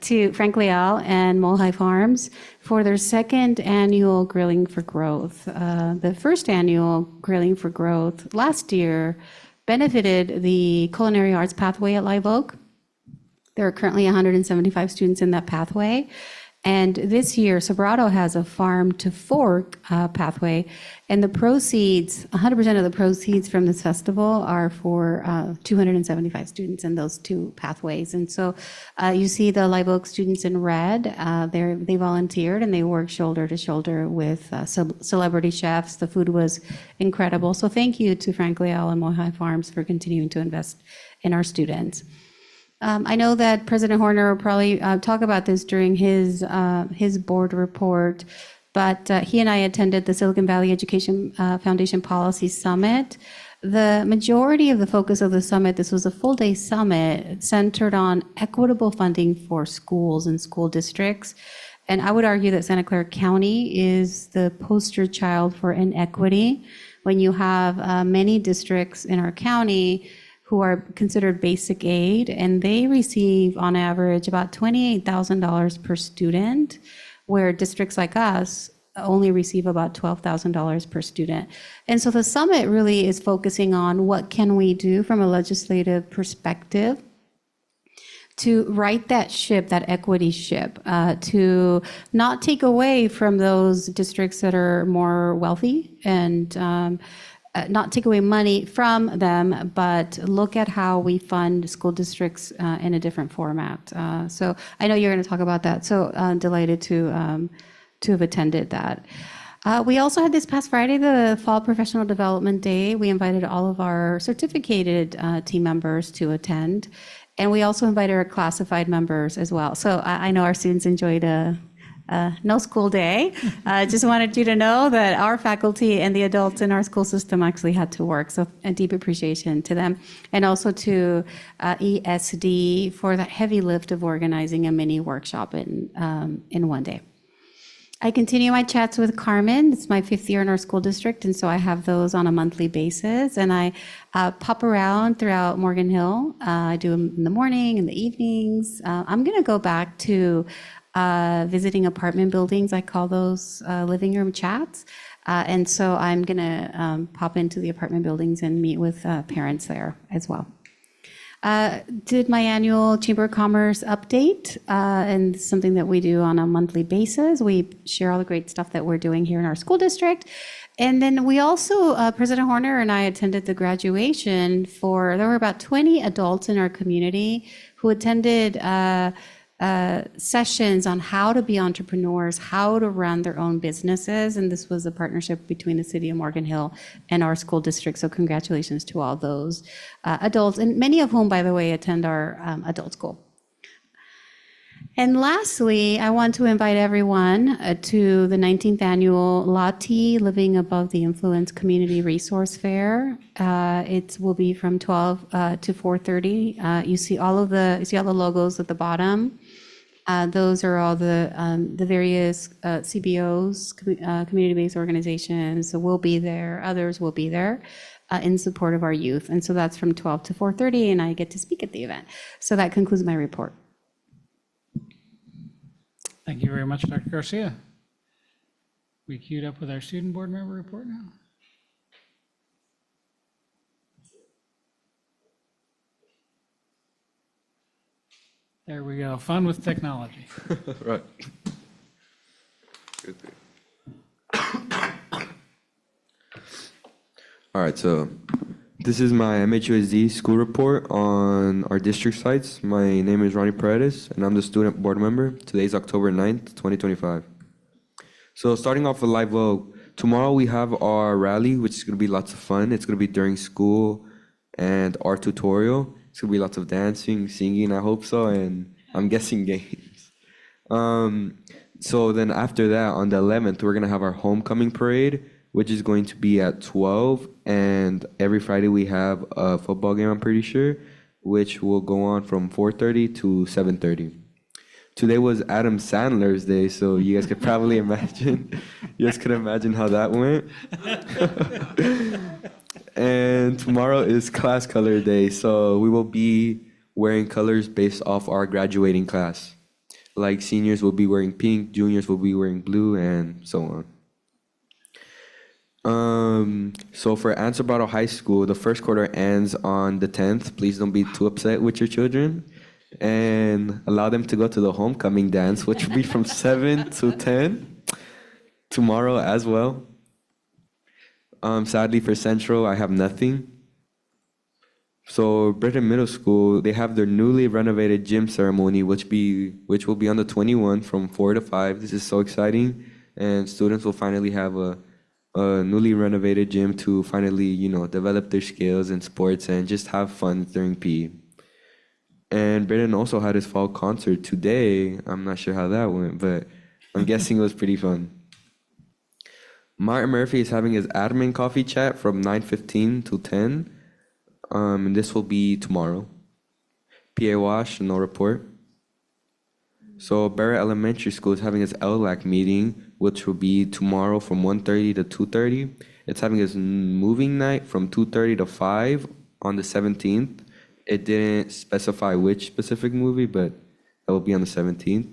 to Frank Leal and Mohai Farms for their 2nd annual Grilling for Growth. The 1st annual Grilling for Growth last year benefited the culinary arts pathway at Live Oak. There are currently 175 students in that pathway. And this year, Sobrato has a farm to fork pathway, and the proceeds, 100% of the proceeds from this festival are for 275 students in those two pathways. And so you see the Live Oak students in red. They volunteered and they worked shoulder to shoulder with celebrity chefs. The food was incredible. So thank you to Frank Leal and Mohai Farms for continuing to invest in our students. I know that President Horner will probably talk about this during his board report, but he and I attended the Silicon Valley Education Foundation Policy Summit. The majority of the focus of the summit, this was a full-day summit, centered on equitable funding for schools and school districts. And I would argue that Santa Clara County is the poster child for inequity. When you have many districts in our county who are considered basic aid, and they receive on average about $28,000 per student, where districts like us only receive about $12,000 per student. And so the summit really is focusing on what can we do from a legislative perspective to right that ship, that equity ship, to not take away from those districts that are more wealthy and not take away money from them, but look at how we fund school districts in a different format. So I know you're going to talk about that. So delighted to have attended that. We also had this past Friday, the Fall Professional Development Day. We invited all of our certificated team members to attend. And we also invited our classified members as well. So I know our students enjoyed no school day. Just wanted you to know that our faculty and the adults in our school system actually had to work. So a deep appreciation to them. And also to ESD for that heavy lift of organizing a mini workshop in one day. I continue my chats with Carmen. It's my 5th year in our school district, and so I have those on a monthly basis. And I pop around throughout Morgan Hill. I do them in the morning, in the evenings. I'm going to go back to visiting apartment buildings. I call those living room chats. And so I'm going to pop into the apartment buildings and meet with parents there as well. Did my annual Chamber of Commerce update, and something that we do on a monthly basis. We share all the great stuff that we're doing here in our school district. And then we also, President Horner and I attended the graduation there were about 20 adults in our community who attended sessions on how to be entrepreneurs, how to run their own businesses. And this was a partnership between the city of Morgan Hill and our school district. So congratulations to all those adults, and many of whom, by the way, attend our adult school. And lastly, I want to invite everyone to the 19th annual LATI, Living Above the Influence Community Resource Fair. It will be from 12 to 4:30. You see all the logos at the bottom. Those are all the various CBOs, community-based organizations. So we'll be there. Others will be there in support of our youth. And so that's from 12 to 4:30, and I get to speak at the event. So that concludes my report. Thank you very much, Dr. Garcia. We queued up with our student board member report now. There we go, fun with technology. Right. Good. All right, so this is my MHUSD school report on our district sites. My name is Ronnie Paredes, and I'm the student board member. Today's October 9th, 2025. So starting off with Live Vogue, tomorrow we have our rally, which is going to be lots of fun. It's going to be during school and our tutorial. It's going to be lots of dancing, singing, I hope so, and I'm guessing games. So then after that, on the 11th, we're going to have our homecoming parade, which is going to be at 12, and every Friday we have a football game, I'm pretty sure, which will go on from 4:30 to 7:30. Today was Adam Sandler's day, so you guys could probably imagine, how that went. And tomorrow is class color day, so we will be wearing colors based off our graduating class. Like seniors will be wearing pink, juniors will be wearing blue, and so on. So for Ann Sobrado High School, the first quarter ends on the 10th. Please don't be too upset with your children, and allow them to go to the homecoming dance, which will be from 7 to 10 tomorrow as well. Sadly for Central, I have nothing. So Britain Middle School, they have their newly renovated gym ceremony, which will be on the 21st from 4 to 5. This is so exciting, and students will finally have a newly renovated gym to finally, develop their skills in sports and just have fun during PE. And Britain also had his fall concert today. I'm not sure how that went, but I'm guessing it was pretty fun. Martin Murphy is having his admin coffee chat from 9:15 to 10. And this will be tomorrow. PA Wash, no report. So Barrett Elementary School is having its LLAC meeting, which will be tomorrow from 1:30 to 2:30. It's having its moving night from 2:30 to 5 on the 17th. It didn't specify which specific movie, but that will be on the 17th.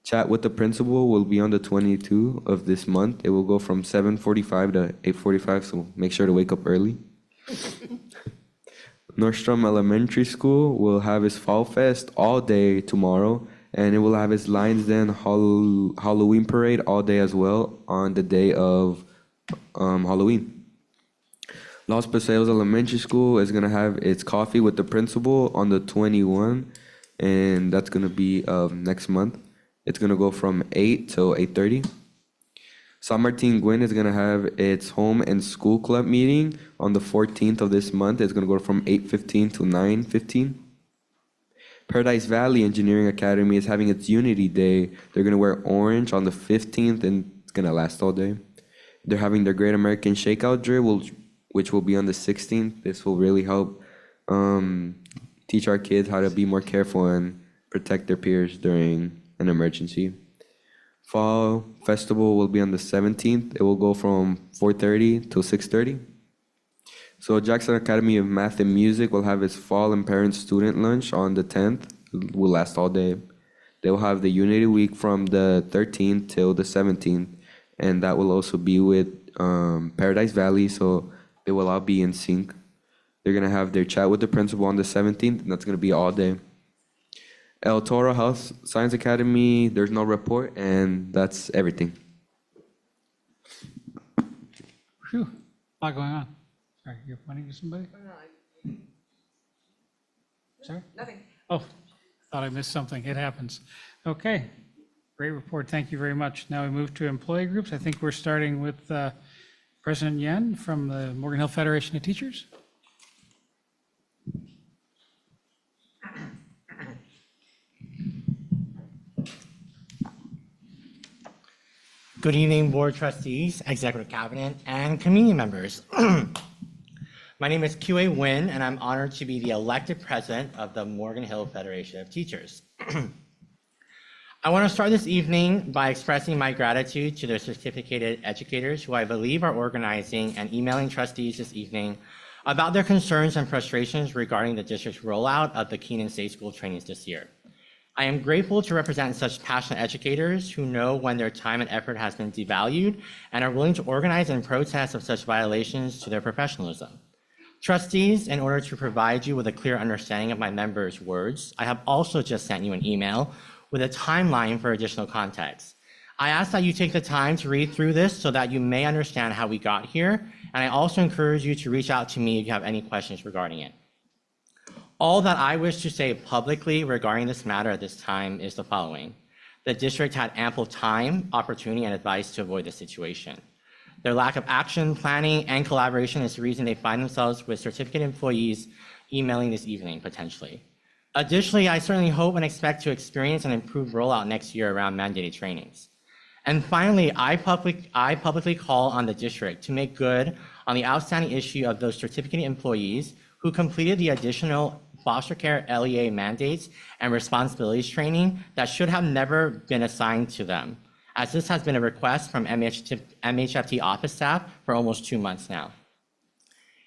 Chat with the principal will be on the 22nd of this month. It will go from 7:45 to 8:45, so make sure to wake up early. Nordstrom Elementary School will have its Fall Fest all day tomorrow, and it will have its Lions Den Halloween Parade all day as well on the day of Halloween. Los Paseos Elementary School is going to have its coffee with the principal on the 21st, and that's going to be next month. It's going to go from 8 till 8:30. San Martin Gwin is going to have its home and school club meeting on the 14th of this month. It's going to go from 8:15 to 9:15. Paradise Valley Engineering Academy is having its Unity Day. They're going to wear orange on the 15th, and it's going to last all day. They're having their Great American Shakeout Drill, which will be on the 16th. This will really help teach our kids how to be more careful and protect their peers during an emergency. Fall Festival will be on the 17th. It will go from 4:30 to 6:30. So Jackson Academy of Math and Music will have its Fall and Parent Student Lunch on the 10th. It will last all day. They will have the Unity Week from the 13th till the 17th, and that will also be with Paradise Valley, so they will all be in sync. They're gonna have their chat with the principal on the 17th, and that's gonna be all day. El Toro Health Science Academy, there's no report, and that's everything. Phew, a lot going on. Sorry, you're pointing to somebody? Sorry? Nothing. Oh, thought I missed something. It happens. Okay, great report. Thank you very much. Now we move to employee groups. I think we're starting with President Yen from the Morgan Hill Federation of Teachers. Good evening, board trustees, executive cabinet, and community members. My name is QA Nguyen, and I'm honored to be the elected president of the Morgan Hill Federation of Teachers. I want to start this evening by expressing my gratitude to the certificated educators who I believe are organizing and emailing trustees this evening about their concerns and frustrations regarding the district's rollout of the Keenan State School trainings this year. I am grateful to represent such passionate educators who know when their time and effort has been devalued and are willing to organize and protest of such violations to their professionalism. Trustees, in order to provide you with a clear understanding of my members' words, I have also just sent you an email with a timeline for additional context. I ask that you take the time to read through this so that you may understand how we got here, and I also encourage you to reach out to me if you have any questions regarding it. All that I wish to say publicly regarding this matter at this time is the following. The district had ample time, opportunity, and advice to avoid the situation. Their lack of action, planning, and collaboration is the reason they find themselves with certificate employees emailing this evening, potentially. Additionally, I certainly hope and expect to experience an improved rollout next year around mandated trainings. And finally, I publicly call on the district to make good on the outstanding issue of those certificate employees who completed the additional foster care LEA mandates and responsibilities training that should have never been assigned to them, as this has been a request from MHFT office staff for almost 2 months now.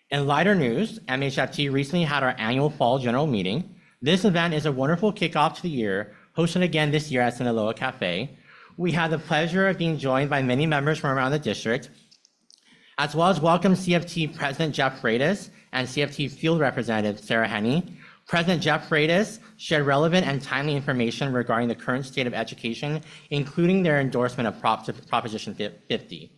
In lighter news, MHFT recently had our annual fall general meeting. This event is a wonderful kickoff to the year, hosted again this year at Sinaloa Cafe. We had the pleasure of being joined by many members from around the district, as well as welcome CFT President Jeff Freitas and CFT Field Representative Sarah Henney. President Jeff Freitas shared relevant and timely information regarding the current state of education, including their endorsement of Proposition 50.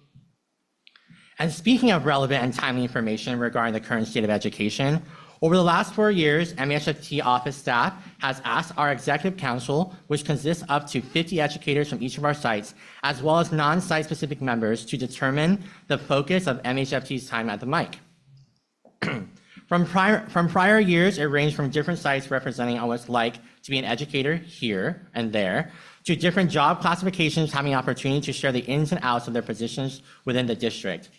And speaking of relevant and timely information regarding the current state of education, over the last 4 years, MHFT office staff has asked our executive council, which consists up to 50 educators from each of our sites, as well as non-site specific members, to determine the focus of MHFT's time at the mic. From prior years, it ranged from different sites representing what it's like to be an educator here and there, to different job classifications having the opportunity to share the ins and outs of their positions within the district,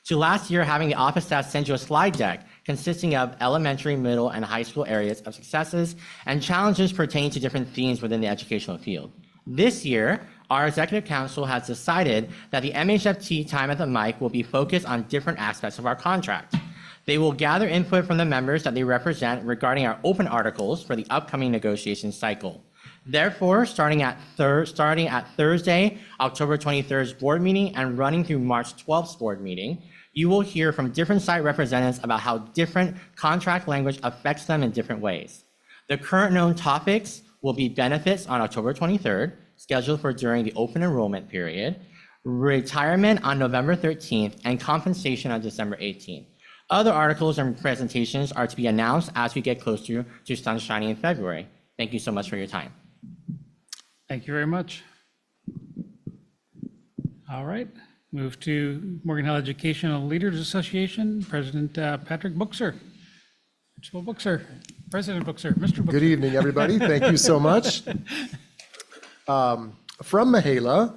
to last year having the office staff send you a slide deck consisting of elementary, middle, and high school areas of successes and challenges pertaining to different themes within the educational field. This year, our executive council has decided that the MHFT time at the mic will be focused on different aspects of our contract. They will gather input from the members that they represent regarding our open articles for the upcoming negotiation cycle. Therefore, starting at Thursday, October 23rd's board meeting and running through March 12th's board meeting, you will hear from different site representatives about how different contract language affects them in different ways. The current known topics will be benefits on October 23rd, scheduled for during the open enrollment period, retirement on November 13th, and compensation on December 18th. Other articles and presentations are to be announced as we get closer to Sunshine in February. Thank you so much for your time. Thank you very much. All right, move to Morgan Hill Educational Leaders Association, President Patrick Buchser. Principal Buchser, President Buchser, Mr. Buchser. Good evening, everybody. Thank you so much. From Mahela,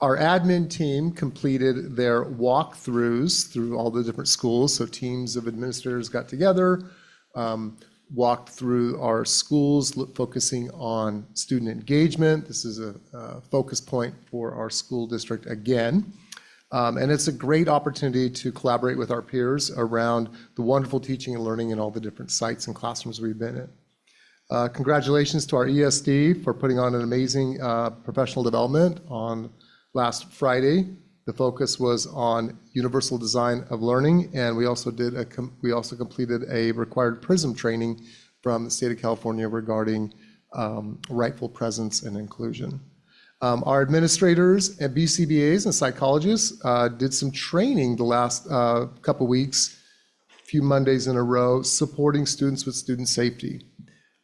our admin team completed their walkthroughs through all the different schools. So teams of administrators got together, walked through our schools, focusing on student engagement. This is a focus point for our school district again. And it's a great opportunity to collaborate with our peers around the wonderful teaching and learning in all the different sites and classrooms we've been in. Congratulations to our ESD for putting on an amazing professional development on last Friday. The focus was on universal design of learning, and we also completed a required PRISM training from the state of California regarding rightful presence and inclusion. Our administrators and BCBAs and psychologists did some training the last couple weeks, few Mondays in a row, supporting students with student safety.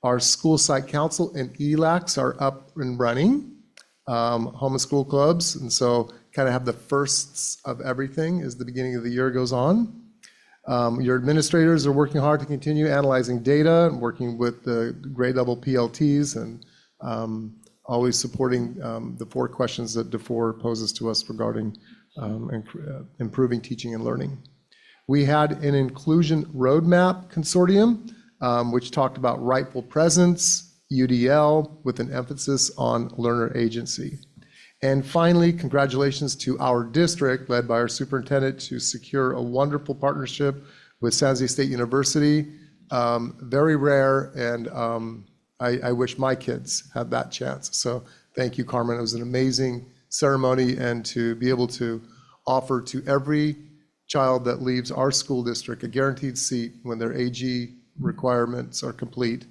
Our school site council and ELACs are up and running, home and school clubs, and so kind of have the firsts of everything as the beginning of the year goes on. Your administrators are working hard to continue analyzing data and working with the grade level PLTs and always supporting the 4 questions that DeFore poses to us regarding improving teaching and learning. We had an inclusion roadmap consortium, which talked about rightful presence, UDL, with an emphasis on learner agency. And finally, congratulations to our district, led by our superintendent, to secure a wonderful partnership with San Jose State University. Very rare, and I wish my kids had that chance. So thank you, Carmen. It was an amazing ceremony, and to be able to offer to every child that leaves our school district a guaranteed seat when their AG requirements are complete.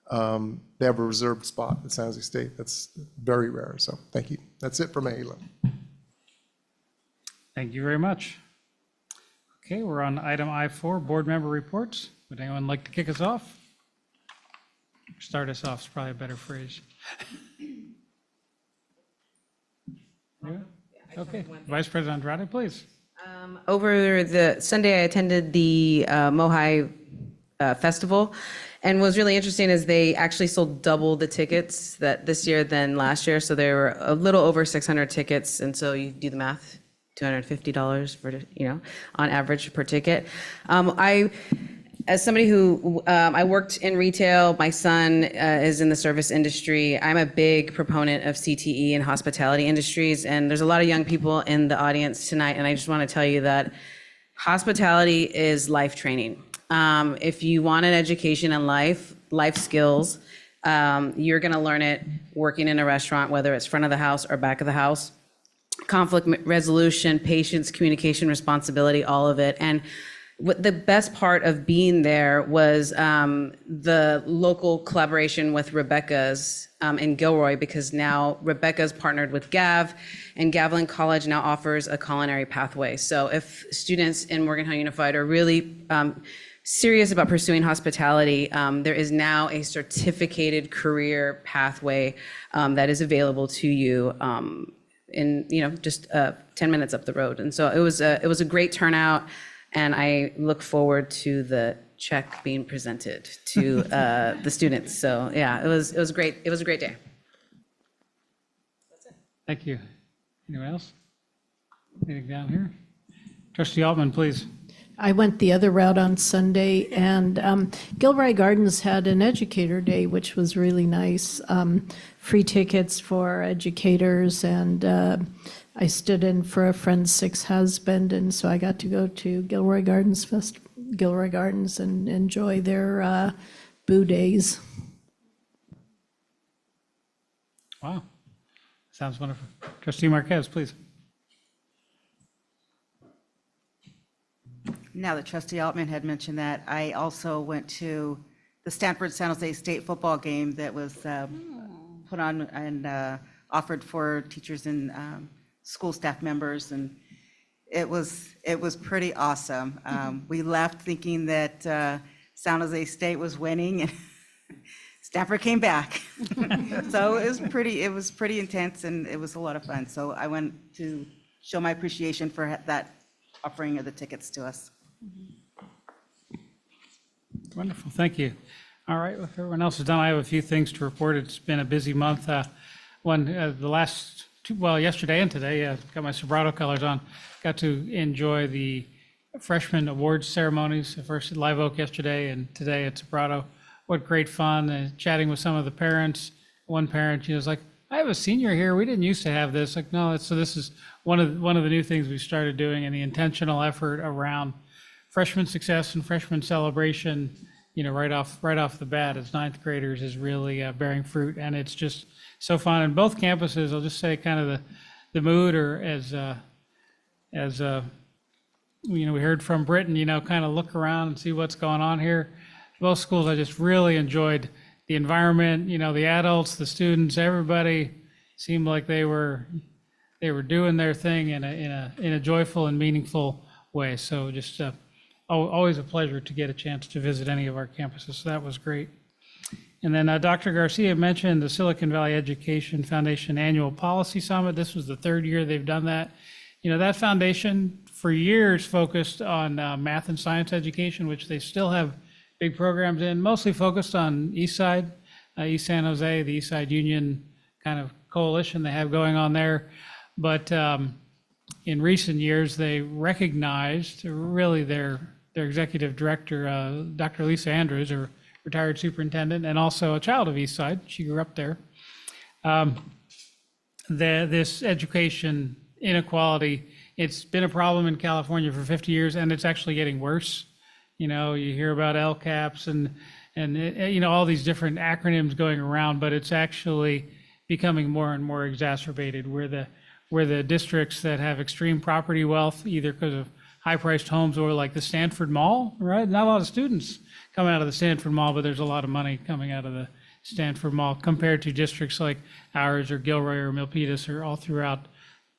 They have a reserved spot at San Jose State. That's very rare, so thank you. That's it for Mahela. Thank you very much. Okay, we're on item I4, board member reports. Would anyone like to kick us off? Start us off is probably a better phrase. Yeah? Okay, Vice President Andrade, please. Over the Sunday, I attended the Mohi Festival, and what was really interesting is they actually sold double the tickets that this year than last year. So there were a little over 600 tickets, and so you do the math, $250 for, on average per ticket. As somebody who, I worked in retail, my son is in the service industry. I'm a big proponent of CTE and hospitality industries, and there's a lot of young people in the audience tonight, and I just want to tell you that hospitality is life training. If you want an education in life skills, you're going to learn it working in a restaurant, whether it's front of the house or back of the house. Conflict resolution, patience, communication, responsibility, all of it. And the best part of being there was the local collaboration with Rebecca's in Gilroy, because now Rebecca's partnered with Gav, and Gavilan College now offers a culinary pathway. So if students in Morgan Hill Unified are really serious about pursuing hospitality, there is now a certificated career pathway that is available to you in just 10 minutes up the road. And so it was a great turnout, and I look forward to the check being presented to the students. So yeah, it was great. It was a great day. That's it. Thank you. Anyone else? Anything down here? Trustee Altman, please. I went the other route on Sunday, and Gilroy Gardens had an educator day, which was really nice. Free tickets for educators, and I stood in for a friend's sixth husband, and so I got to go to Gilroy Gardens and enjoy their boo days. Wow, sounds wonderful. Trustee Marquez, please. Now that Trustee Altman had mentioned that, I also went to the Stanford San Jose State football game that was put on and offered for teachers and school staff members, and it was pretty awesome. We left thinking that San Jose State was winning, and Stanford came back. So it was pretty intense, and it was a lot of fun. So I went to show my appreciation for that offering of the tickets to us. Wonderful, thank you. All right, if everyone else is done, I have a few things to report. It's been a busy month. Yesterday and today, got my Sobrato colors on. Got to enjoy the freshman awards ceremonies, first at Live Oak yesterday and today at Sobrato. What great fun, chatting with some of the parents. One parent, was like, I have a senior here, we didn't used to have this. Like, no, so this is one of the new things we started doing, and the intentional effort around freshman success and freshman celebration, right off the bat as ninth graders is really bearing fruit, and it's just so fun. And both campuses, I'll just say kind of the mood, or as as we heard from Britain, kind of look around and see what's going on here. Both schools, I just really enjoyed the environment, the adults, the students, everybody seemed like they were doing their thing in a joyful and meaningful way. So just always a pleasure to get a chance to visit any of our campuses. So that was great. And then Dr. Garcia mentioned the Silicon Valley Education Foundation Annual Policy Summit. This was the third year they've done that. That foundation for years focused on math and science education, which they still have big programs in, mostly focused on East Side, East San Jose, the East Side Union kind of coalition they have going on there. But in recent years, they recognized really their executive director, Dr. Lisa Andrews, a retired superintendent and also a child of East Side. She grew up there. This education inequality, it's been a problem in California for 50 years, and it's actually getting worse. You hear about LCAPs and all these different acronyms going around, but it's actually becoming more and more exacerbated where the districts that have extreme property wealth, either because of high-priced homes or like the Stanford Mall, right? Not a lot of students come out of the Stanford Mall, but there's a lot of money coming out of the Stanford Mall compared to districts like ours or Gilroy or Milpitas or all throughout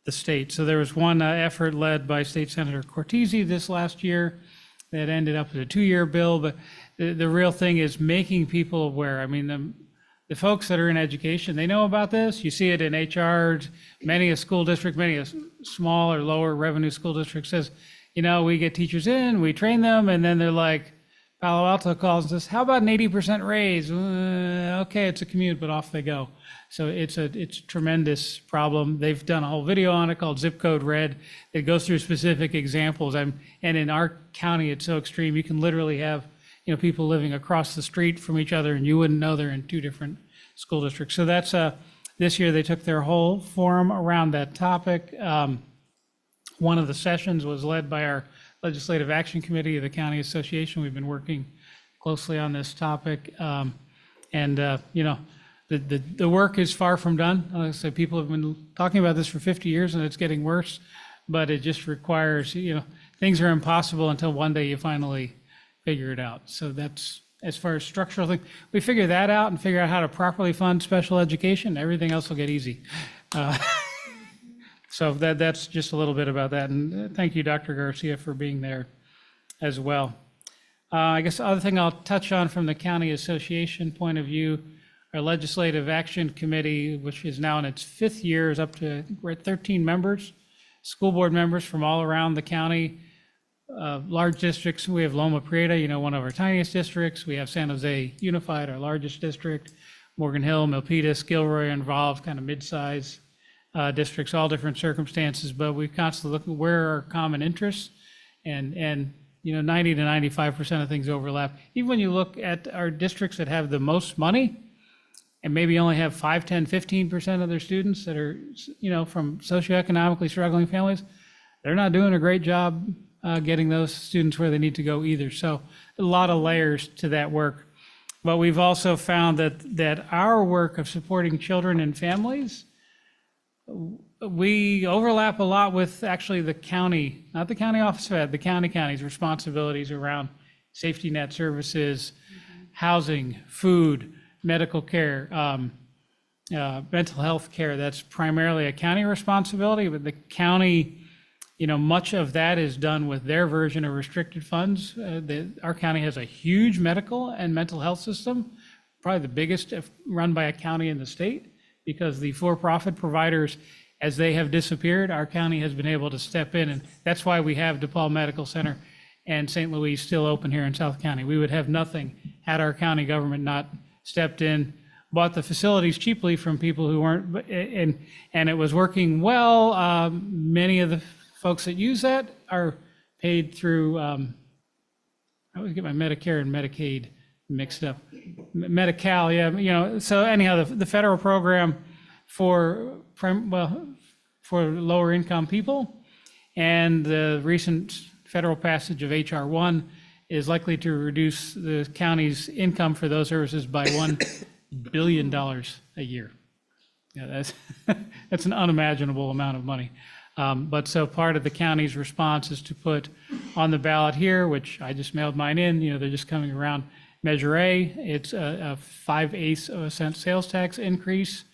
the state. So there was one effort led by State Senator Cortese this last year that ended up as a 2-year bill, but the real thing is making people aware. I mean, the folks that are in education, they know about this. You see it in HR. Many a school district, many a small or lower revenue school district says, we get teachers in, we train them, and then they're like, Palo Alto calls and says, how about an 80% raise? Okay, it's a commute, but off they go. So it's a tremendous problem. They've done a whole video on it called Zip Code Red that goes through specific examples. And in our county, it's so extreme. You can literally have people living across the street from each other, and you wouldn't know they're in 2 different school districts. So that's this year they took their whole forum around that topic. One of the sessions was led by our Legislative Action Committee of the County Association. We've been working closely on this topic. The work is far from done. Like I said, people have been talking about this for 50 years and it's getting worse, but it just requires, things are impossible until one day you finally figure it out. So that's, as far as structural things, we figure that out and figure out how to properly fund special education, everything else will get easy. So that's just a little bit about that. And thank you, Dr. Garcia, for being there as well. I guess the other thing I'll touch on from the County Association point of view, our Legislative Action Committee, which is now in its 5th year, is up to, we're at 13 members, school board members from all around the county. Large districts, we have Loma Prieta, one of our tiniest districts. We have San Jose Unified, our largest district. Morgan Hill, Milpitas, Gilroy involved, kind of mid-size districts, all different circumstances, but we constantly look at where are our common interests, and 90 to 95% of things overlap. Even when you look at our districts that have the most money, and maybe only have 5, 10, 15% of their students that are, from socioeconomically struggling families, they're not doing a great job getting those students where they need to go either. So a lot of layers to that work. But we've also found that our work of supporting children and families, we overlap a lot with actually the county, not the county office of ed, the county's responsibilities around safety net services, housing, food, medical care, mental health care. That's primarily a county responsibility, but the county, much of that is done with their version of restricted funds. Our county has a huge medical and mental health system, probably the biggest run by a county in the state, because the for-profit providers, as they have disappeared, our county has been able to step in, and that's why we have DePaul Medical Center and St. Louis still open here in South County. We would have nothing had our county government not stepped in, bought the facilities cheaply from people who weren't, and it was working well. Many of the folks that use that are paid through, I always get my Medicare and Medicaid mixed up. Medi-Cal, yeah, so anyhow, the federal program for lower income people, and the recent federal passage of HR 1 is likely to reduce the county's income for those services by $1 billion a year. Yeah, that's an unimaginable amount of money. But so part of the county's response is to put on the ballot here, which I just mailed mine in, they're just coming around, Measure A. It's a 5/8 of a cent sales tax increase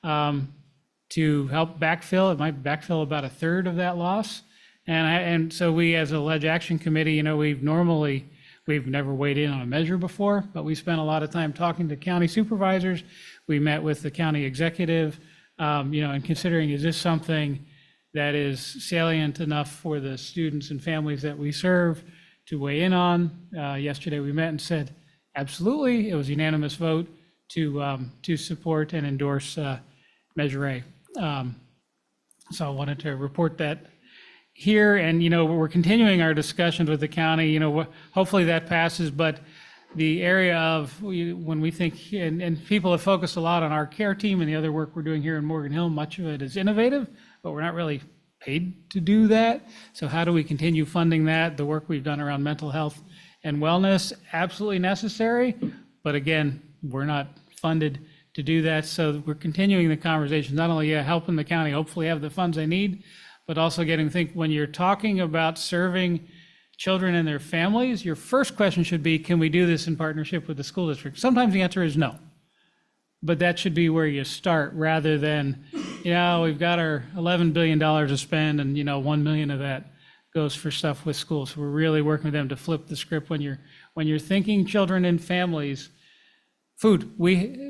to help backfill. It might backfill about a third of that loss. And so we, as a Ledge Action Committee, we've never weighed in on a measure before, but we spent a lot of time talking to county supervisors. We met with the county executive, and considering, is this something that is salient enough for the students and families that we serve to weigh in on? Yesterday we met and said, absolutely. It was a unanimous vote to support and endorse Measure A. So I wanted to report that here, and we're continuing our discussions with the county. Hopefully that passes, but the area of when we think, and people have focused a lot on our care team and the other work we're doing here in Morgan Hill, much of it is innovative, but we're not really paid to do that. So how do we continue funding that? The work we've done around mental health and wellness, absolutely necessary, but again, we're not funded to do that. So we're continuing the conversation, not only helping the county hopefully have the funds they need, but also getting to think, when you're talking about serving children and their families, your first question should be, can we do this in partnership with the school district? Sometimes the answer is no, but that should be where you start, rather than, we've got our $11 billion to spend and, $1 million of that goes for stuff with schools. So we're really working with them to flip the script when you're thinking children and families. Food,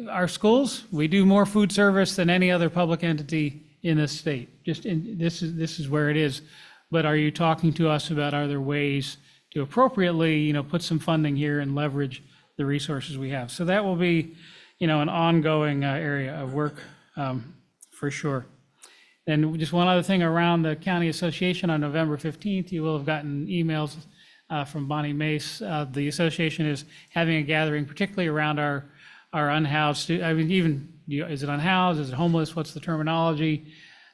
our schools, we do more food service than any other public entity in this state. This is where it is. But are you talking to us about, are there ways to appropriately, put some funding here and leverage the resources we have? So that will be, an ongoing area of work for sure. And just one other thing around the county association, on November 15th, you will have gotten emails from Bonnie Mace. The association is having a gathering, particularly around our unhoused, is it unhoused, is it homeless, what's the terminology?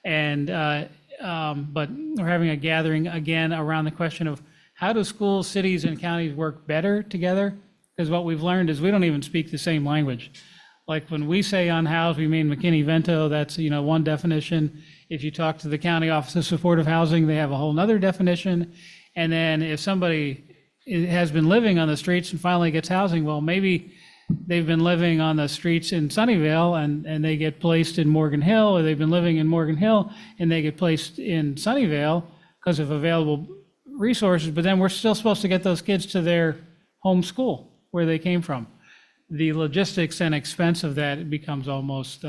And, but we're having a gathering again around the question of, how do schools, cities, and counties work better together? Because what we've learned is we don't even speak the same language. Like when we say unhoused, we mean McKinney-Vento, that's, one definition. If you talk to the County Office of Supportive Housing, they have a whole nother definition. And then if somebody has been living on the streets and finally gets housing, well, maybe they've been living on the streets in Sunnyvale and they get placed in Morgan Hill, or they've been living in Morgan Hill and they get placed in Sunnyvale because of available resources, but then we're still supposed to get those kids to their home school where they came from. The logistics and expense of that, it becomes almost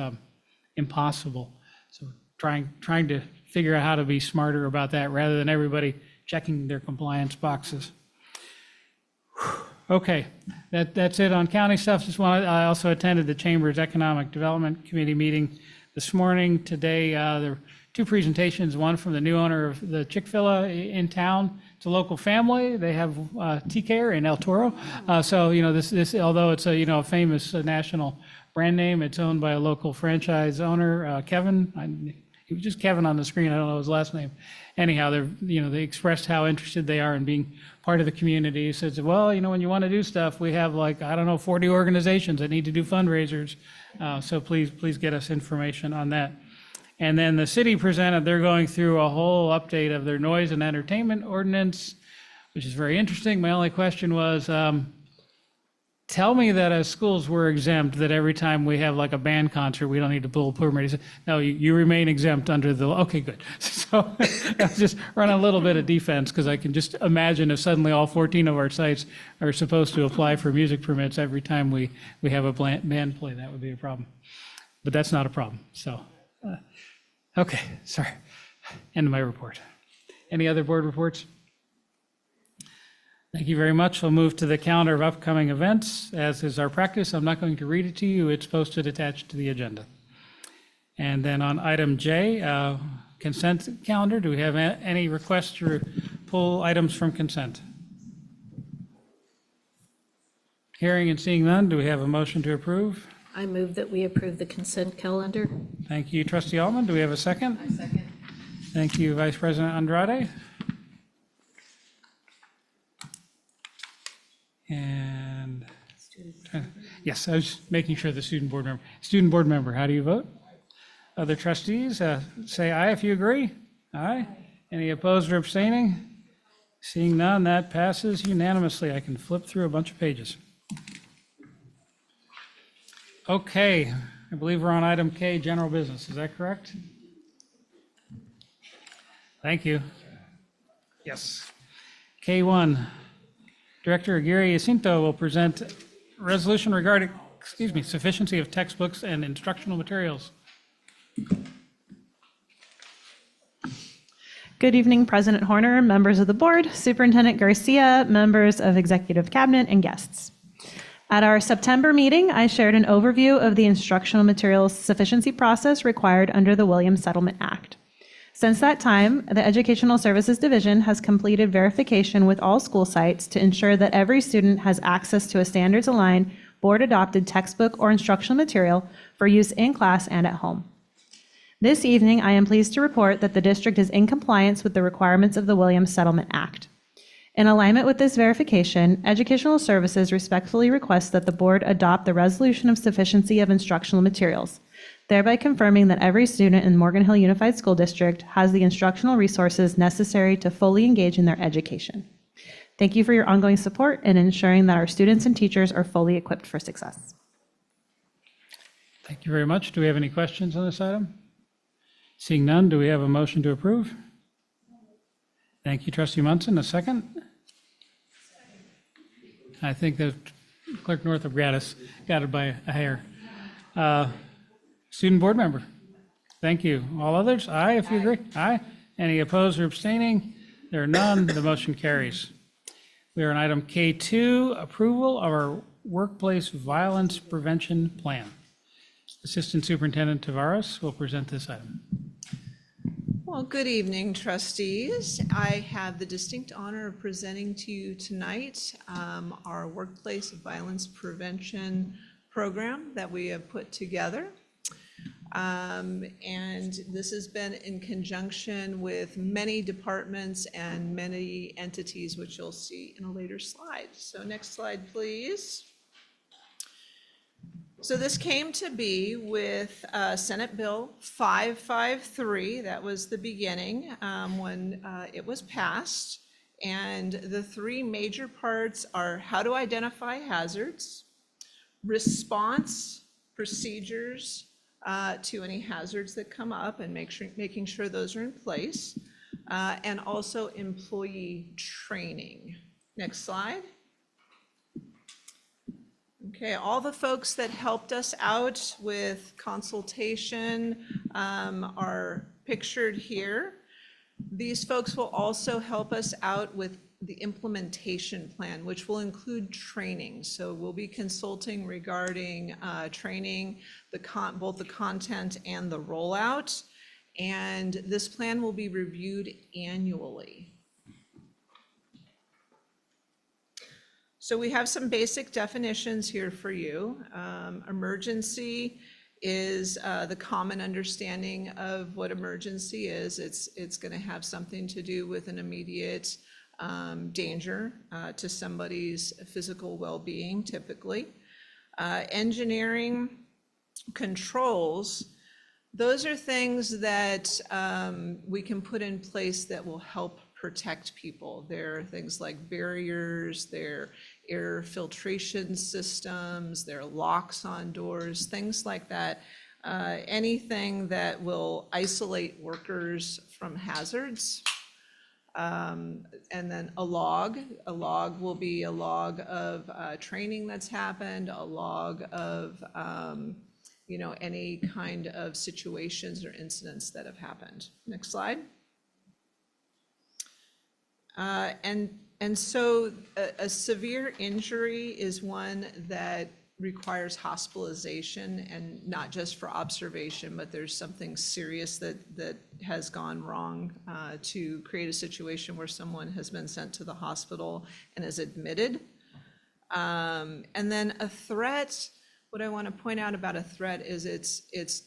impossible. So trying to figure out how to be smarter about that rather than everybody checking their compliance boxes. Okay, that's it on county stuff. I also attended the Chamber's Economic Development Committee meeting this morning. Today, there were two presentations, one from the new owner of the Chick-fil-A in town. It's a local family. They have T-Care in El Toro. So, this although it's a famous national brand name, it's owned by a local franchise owner, Kevin. He was just Kevin on the screen. I don't know his last name. Anyhow, they expressed how interested they are in being part of the community. He says, well, when you want to do stuff, we have 40 organizations that need to do fundraisers. So please get us information on that. And then the city presented, they're going through a whole update of their noise and entertainment ordinance, which is very interesting. My only question was, tell me that as schools we're exempt, that every time we have a band concert, we don't need to pull a permit. He said, no, you remain exempt under the, okay, good. So I was just running a little bit of defense, because I can just imagine if suddenly all 14 of our sites are supposed to apply for music permits every time we have a band play, that would be a problem. But that's not a problem, so. Okay, sorry. End of my report. Any other board reports? Thank you very much. We'll move to the calendar of upcoming events. As is our practice, I'm not going to read it to you. It's posted attached to the agenda. And then on item J, consent calendar, do we have any requests to pull items from consent? Hearing and seeing none, do we have a motion to approve? I move that we approve the consent calendar. Thank you, Trustee Altman. Do we have a second? I second. Thank you, Vice President Andrade. And yes, I was making sure the student board member, how do you vote? Other trustees, say aye if you agree. Aye. Any opposed or abstaining? Seeing none, that passes unanimously. I can flip through a bunch of pages. Okay, I believe we're on item K, general business. Is that correct? Thank you. Yes. K1, Director Aguirre Jacinto will present resolution regarding, sufficiency of textbooks and instructional materials. Good evening, President Horner, members of the board, Superintendent Garcia, members of Executive Cabinet, and guests. At our September meeting, I shared an overview of the instructional materials sufficiency process required under the Williams Settlement Act. Since that time, the Educational Services Division has completed verification with all school sites to ensure that every student has access to a standards-aligned, board-adopted textbook or instructional material for use in class and at home. This evening, I am pleased to report that the district is in compliance with the requirements of the Williams Settlement Act. In alignment with this verification, Educational Services respectfully requests that the board adopt the resolution of sufficiency of instructional materials, thereby confirming that every student in Morgan Hill Unified School District has the instructional resources necessary to fully engage in their education. Thank you for your ongoing support in ensuring that our students and teachers are fully equipped for success. Thank you very much. Do we have any questions on this item? Seeing none, do we have a motion to approve? Thank you, Trustee Munson. A second? I think that Clerk Northrop got it by a hair. Student board member? Thank you. All others? Aye, if you agree. Aye. Any opposed or abstaining? There are none. The motion carries. We are on item K2, approval of our workplace violence prevention plan. Assistant Superintendent Tavares will present this item. Well, good evening, trustees. I have the distinct honor of presenting to you tonight our workplace violence prevention program that we have put together. And this has been in conjunction with many departments and many entities, which you'll see in a later slide. So next slide, please. So this came to be with Senate Bill 553. That was the beginning when it was passed. And the three major parts are how to identify hazards, response procedures to any hazards that come up and making sure those are in place, and also employee training. Next slide. Okay, all the folks that helped us out with consultation are pictured here. These folks will also help us out with the implementation plan, which will include training. So we'll be consulting regarding training, both the content and the rollout. And this plan will be reviewed annually. So we have some basic definitions here for you. Emergency is the common understanding of what emergency is. It's going to have something to do with an immediate danger to somebody's physical well-being, typically. Engineering controls, those are things that we can put in place that will help protect people. There are things like barriers, there are air filtration systems, there are locks on doors, things like that. Anything that will isolate workers from hazards. And then a log will be a log of training that's happened, a log of any kind of situations or incidents that have happened. Next slide. And so a severe injury is one that requires hospitalization, and not just for observation, but there's something serious that has gone wrong to create a situation where someone has been sent to the hospital and is admitted. And then a threat, what I want to point out about a threat is it's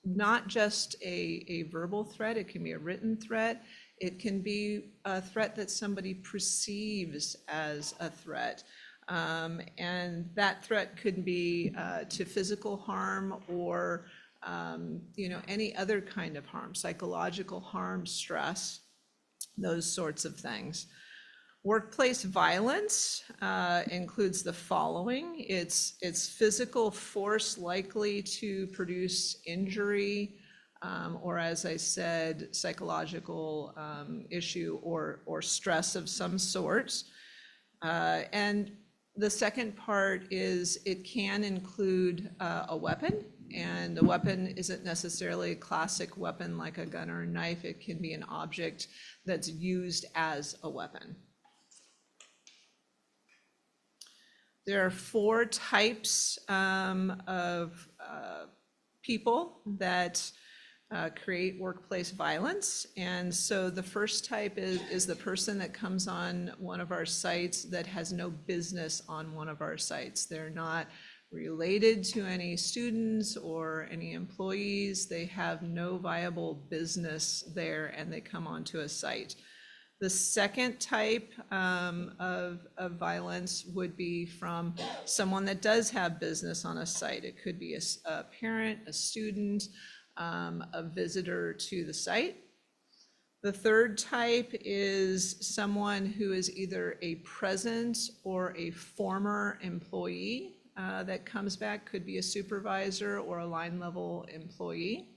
not just a verbal threat, it can be a written threat. It can be a threat that somebody perceives as a threat. And that threat could be to physical harm or any other kind of harm, psychological harm, stress, those sorts of things. Workplace violence includes the following. It's physical force likely to produce injury, or as I said, psychological issue or stress of some sort. And the second part is it can include a weapon, and the weapon isn't necessarily a classic weapon like a gun or a knife. It can be an object that's used as a weapon. There are 4 types of people that create workplace violence. And so the first type is the person that comes on one of our sites that has no business on one of our sites. They're not related to any students or any employees. They have no viable business there, and they come onto a site. The second type of violence would be from someone that does have business on a site. It could be a parent, a student, a visitor to the site. The third type is someone who is either a present or a former employee that comes back, could be a supervisor or a line level employee.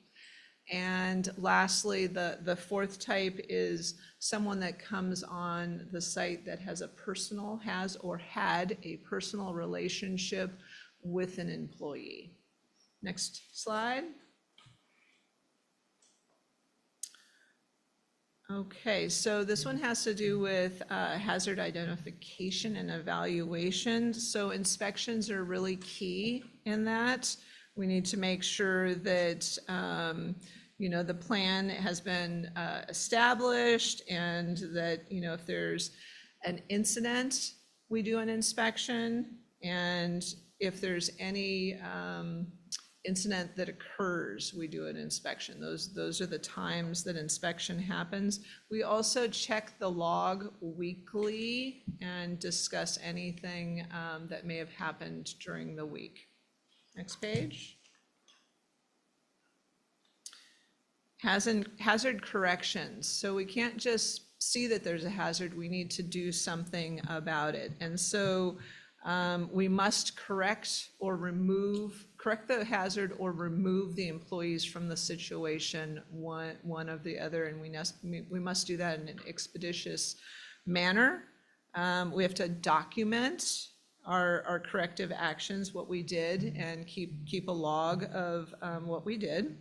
And lastly, the fourth type is someone that comes on the site that has or had a personal relationship with an employee. Next slide. Okay, so this one has to do with hazard identification and evaluation. So inspections are really key in that. We need to make sure that the plan has been established, and that if there's an incident, we do an inspection, and if there's any incident that occurs, we do an inspection. Those are the times that inspection happens. We also check the log weekly and discuss anything that may have happened during the week. Next page. Hazard corrections. So we can't just see that there's a hazard, we need to do something about it. And so we must correct the hazard or remove the employees from the situation, one of the other, and we must do that in an expeditious manner. We have to document our corrective actions, what we did, and keep a log of what we did.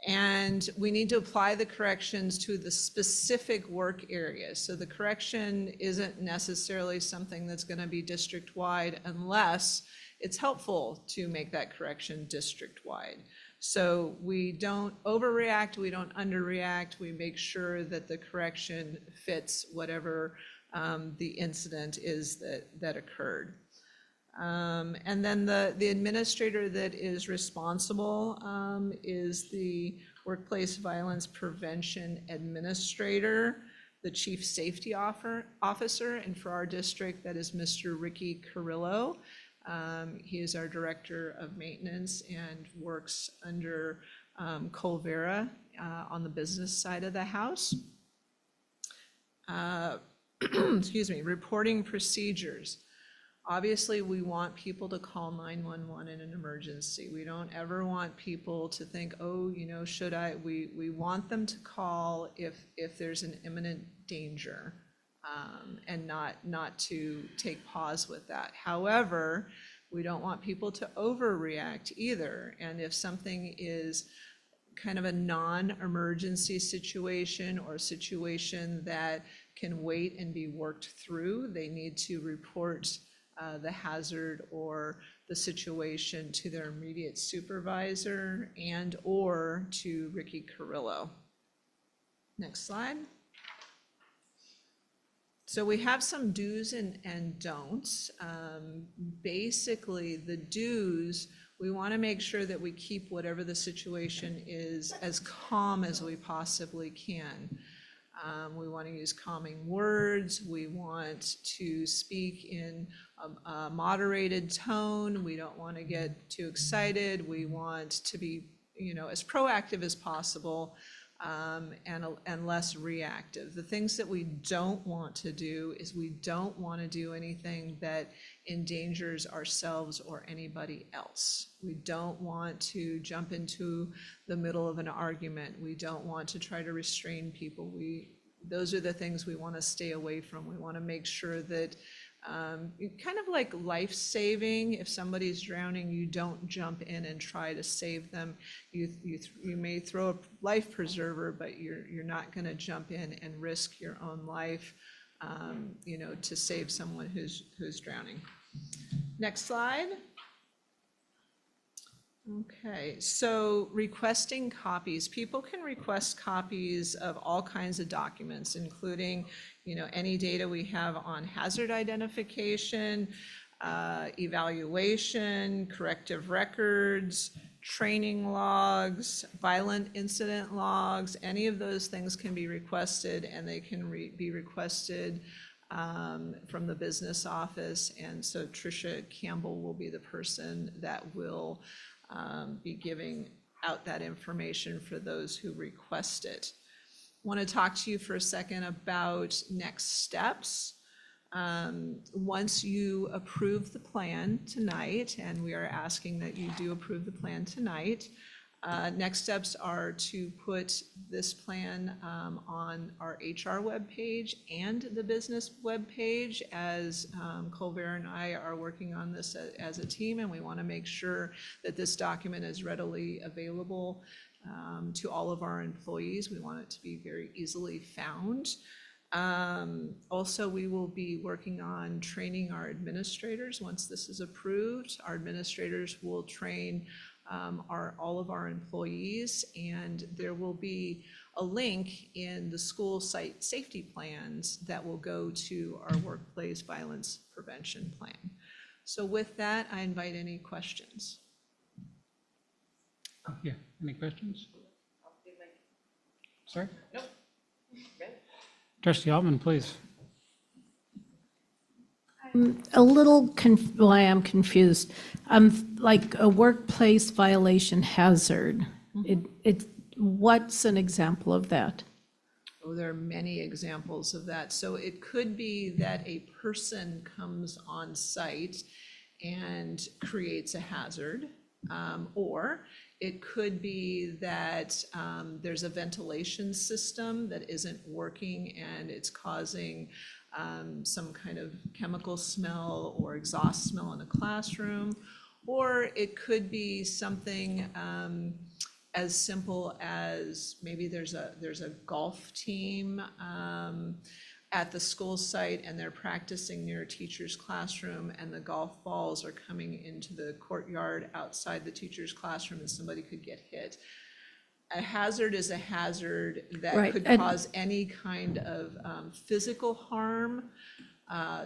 And we need to apply the corrections to the specific work areas. So the correction isn't necessarily something that's going to be district-wide unless it's helpful to make that correction district-wide. So we don't overreact, we don't underreact, we make sure that the correction fits whatever the incident is that occurred. And then the administrator that is responsible is the Workplace Violence Prevention Administrator, the Chief Safety Officer, and for our district, that is Mr. Ricky Carrillo. He is our Director of Maintenance and works under Colvera on the business side of the house. Excuse me, reporting procedures. Obviously, we want people to call 911 in an emergency. We don't ever want people to think, oh, should I? We want them to call if there's an imminent danger, and not to take pause with that. However, we don't want people to overreact either. And if something is kind of a non-emergency situation or a situation that can wait and be worked through, they need to report the hazard or the situation to their immediate supervisor and or to Ricky Carrillo. Next slide. So we have some do's and don'ts. Basically, the do's, we want to make sure that we keep whatever the situation is as calm as we possibly can. We want to use calming words. We want to speak in a moderated tone. We don't want to get too excited. We want to be as proactive as possible, and less reactive. The things that we don't want to do is we don't want to do anything that endangers ourselves or anybody else. We don't want to jump into the middle of an argument. We don't want to try to restrain people. Those are the things we want to stay away from. We want to make sure that kind of like life-saving, if somebody's drowning, you don't jump in and try to save them. You may throw a life preserver, but you're not going to jump in and risk your own life, to save someone who's drowning. Next slide. Okay, so requesting copies. People can request copies of all kinds of documents, including, any data we have on hazard identification, evaluation, corrective records, training logs, violent incident logs. Any of those things can be requested, and they can be requested from the business office. And so Tricia Campbell will be the person that will be giving out that information for those who request it. Want to talk to you for a second about next steps. Once you approve the plan tonight, and we are asking that you do approve the plan tonight, next steps are to put this plan on our HR webpage and the business webpage, as Colbert and I are working on this as a team, and we want to make sure that this document is readily available to all of our employees. We want it to be very easily found. Also, we will be working on training our administrators. Once this is approved, our administrators will train all of our employees, and there will be a link in the school site safety plans that will go to our workplace violence prevention plan. So with that, I invite any questions. Yeah, any questions? Sorry? Nope. Trustee Altman, please. I'm a little I am confused. Like a workplace violation hazard. What's an example of that? Oh, there are many examples of that. So it could be that a person comes on site and creates a hazard, or it could be that there's a ventilation system that isn't working and it's causing some kind of chemical smell or exhaust smell in a classroom. Or it could be something as simple as maybe there's a golf team at the school site, and they're practicing near a teacher's classroom, and the golf balls are coming into the courtyard outside the teacher's classroom, and somebody could get hit. A hazard is a hazard that could cause any kind of physical harm,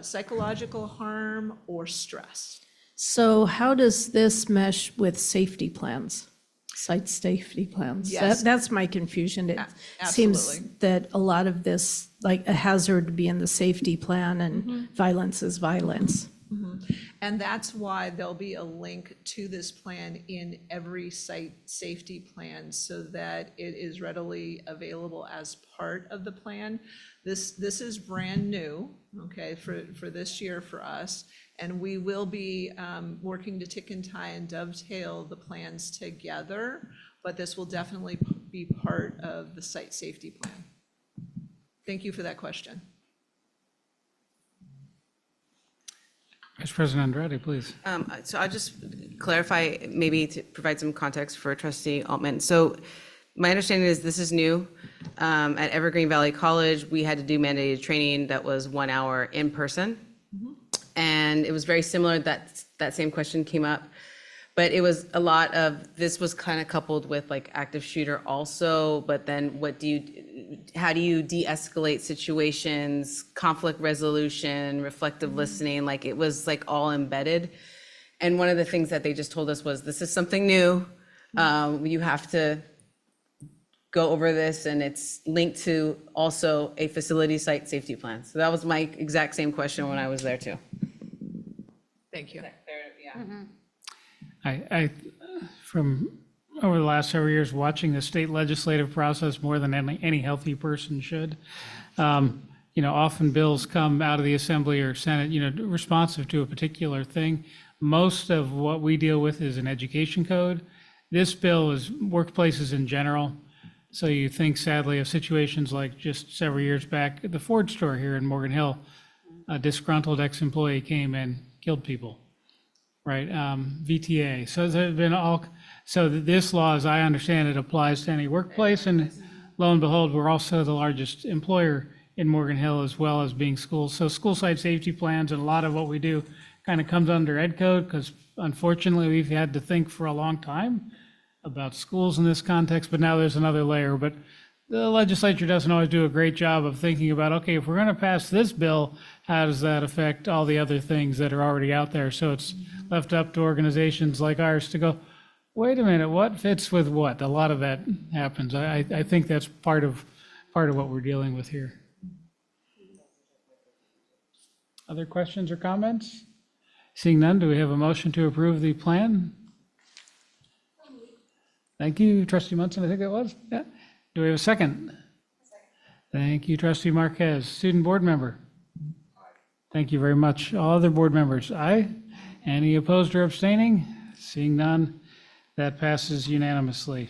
psychological harm, or stress. So how does this mesh with safety plans? Site safety plans? Yes. That's my confusion. It Absolutely. seems that a lot of this, like a hazard would be in the safety plan, and violence is violence. And that's why there'll be a link to this plan in every site safety plan, so that it is readily available as part of the plan. This is brand new, okay, for this year for us. And we will be working to tick and tie and dovetail the plans together, but this will definitely be part of the site safety plan. Thank you for that question. Vice President Andrade, please. So I'll just clarify, maybe to provide some context for Trustee Altman. So my understanding is this is new. At Evergreen Valley College, we had to do mandated training that was 1 hour in person. And it was very similar, that same question came up. But it was a lot of, this was kind of coupled with like active shooter also, but then how do you de-escalate situations, conflict resolution, reflective listening, like it was like all embedded. And one of the things that they just told us was, this is something new. You have to go over this, and it's linked to also a facility site safety plan. So that was my exact same question when I was there too. Thank you. I from over the last several years, watching the state legislative process more than any healthy person should. You know, often bills come out of the Assembly or Senate, you know, responsive to a particular thing. Most of what we deal with is an education code. This bill is workplaces in general. So you think sadly of situations like just several years back at the Ford store here in Morgan Hill, a disgruntled ex-employee came and killed people, right? VTA. So there've been so this law, as I understand it, applies to any workplace. And lo and behold, we're also the largest employer in Morgan Hill, as well as being schools. So school site safety plans and a lot of what we do kind of comes under Ed Code, because unfortunately we've had to think for a long time about schools in this context, but now there's another layer. But the legislature doesn't always do a great job of thinking about, okay, if we're going to pass this bill, how does that affect all the other things that are already out there? So it's left up to organizations like ours to go, wait a minute, what fits with what? A lot of that happens. I think that's part of what we're dealing with here. Other questions or comments? Seeing none, do we have a motion to approve the plan? Thank you, Trustee Munson, I think that was. Yeah. Do we have a second? Thank you, Trustee Marquez. Student board member? Thank you very much. All other board members? Aye. Any opposed or abstaining? Seeing none, that passes unanimously.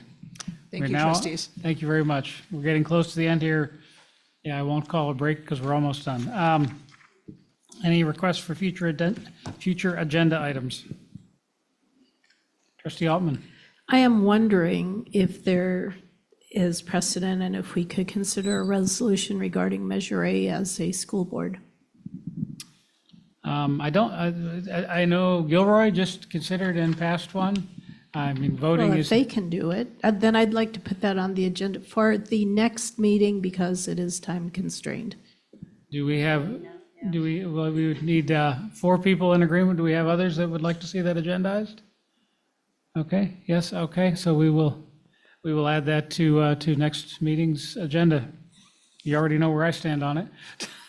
Thank you, trustees. Thank you very much. We're getting close to the end here. Yeah, I won't call a break because we're almost done. Any requests for future agenda items? Trustee Altman. I am wondering if there is precedent and if we could consider a resolution regarding Measure A as a school board. I know Gilroy just considered and passed one. I mean, voting Well, is. if they can do it, then I'd like to put that on the agenda for the next meeting because it is time constrained. Do we have, well, we would need 4 people in agreement. Do we have others that would like to see that agendized? Okay, yes, okay, so we will add that to next meeting's agenda. You already know where I stand on it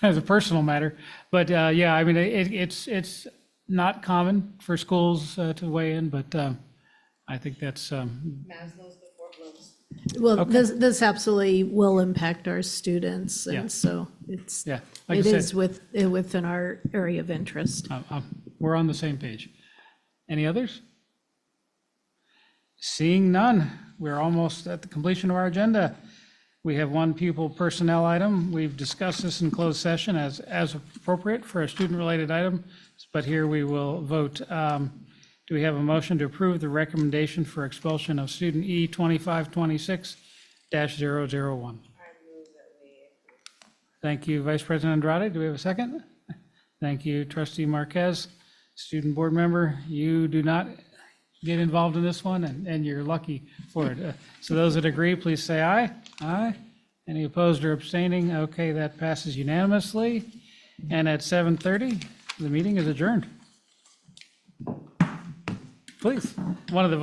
as a personal matter. But yeah, I mean, it's not common for schools to weigh in, but I think that's. Maslow's before Bloom's. Well, Okay. this absolutely will impact our students, Yeah. and so it's, Yeah, like I it said. is within our area of interest. We're on the same page. Any others? Seeing none, we're almost at the completion of our agenda. We have one pupil personnel item. We've discussed this in closed session as appropriate for a student-related item, but here we will vote. Do we have a motion to approve the recommendation for expulsion of student E 2526-001? Thank you, Vice President Andrade. Do we have a second? Thank you, Trustee Marquez. Student board member, you do not get involved in this one, and you're lucky for it. So those that agree, please say aye. Aye. Any opposed or abstaining? Okay, that passes unanimously. And at 7:30, the meeting is adjourned. Please, one of the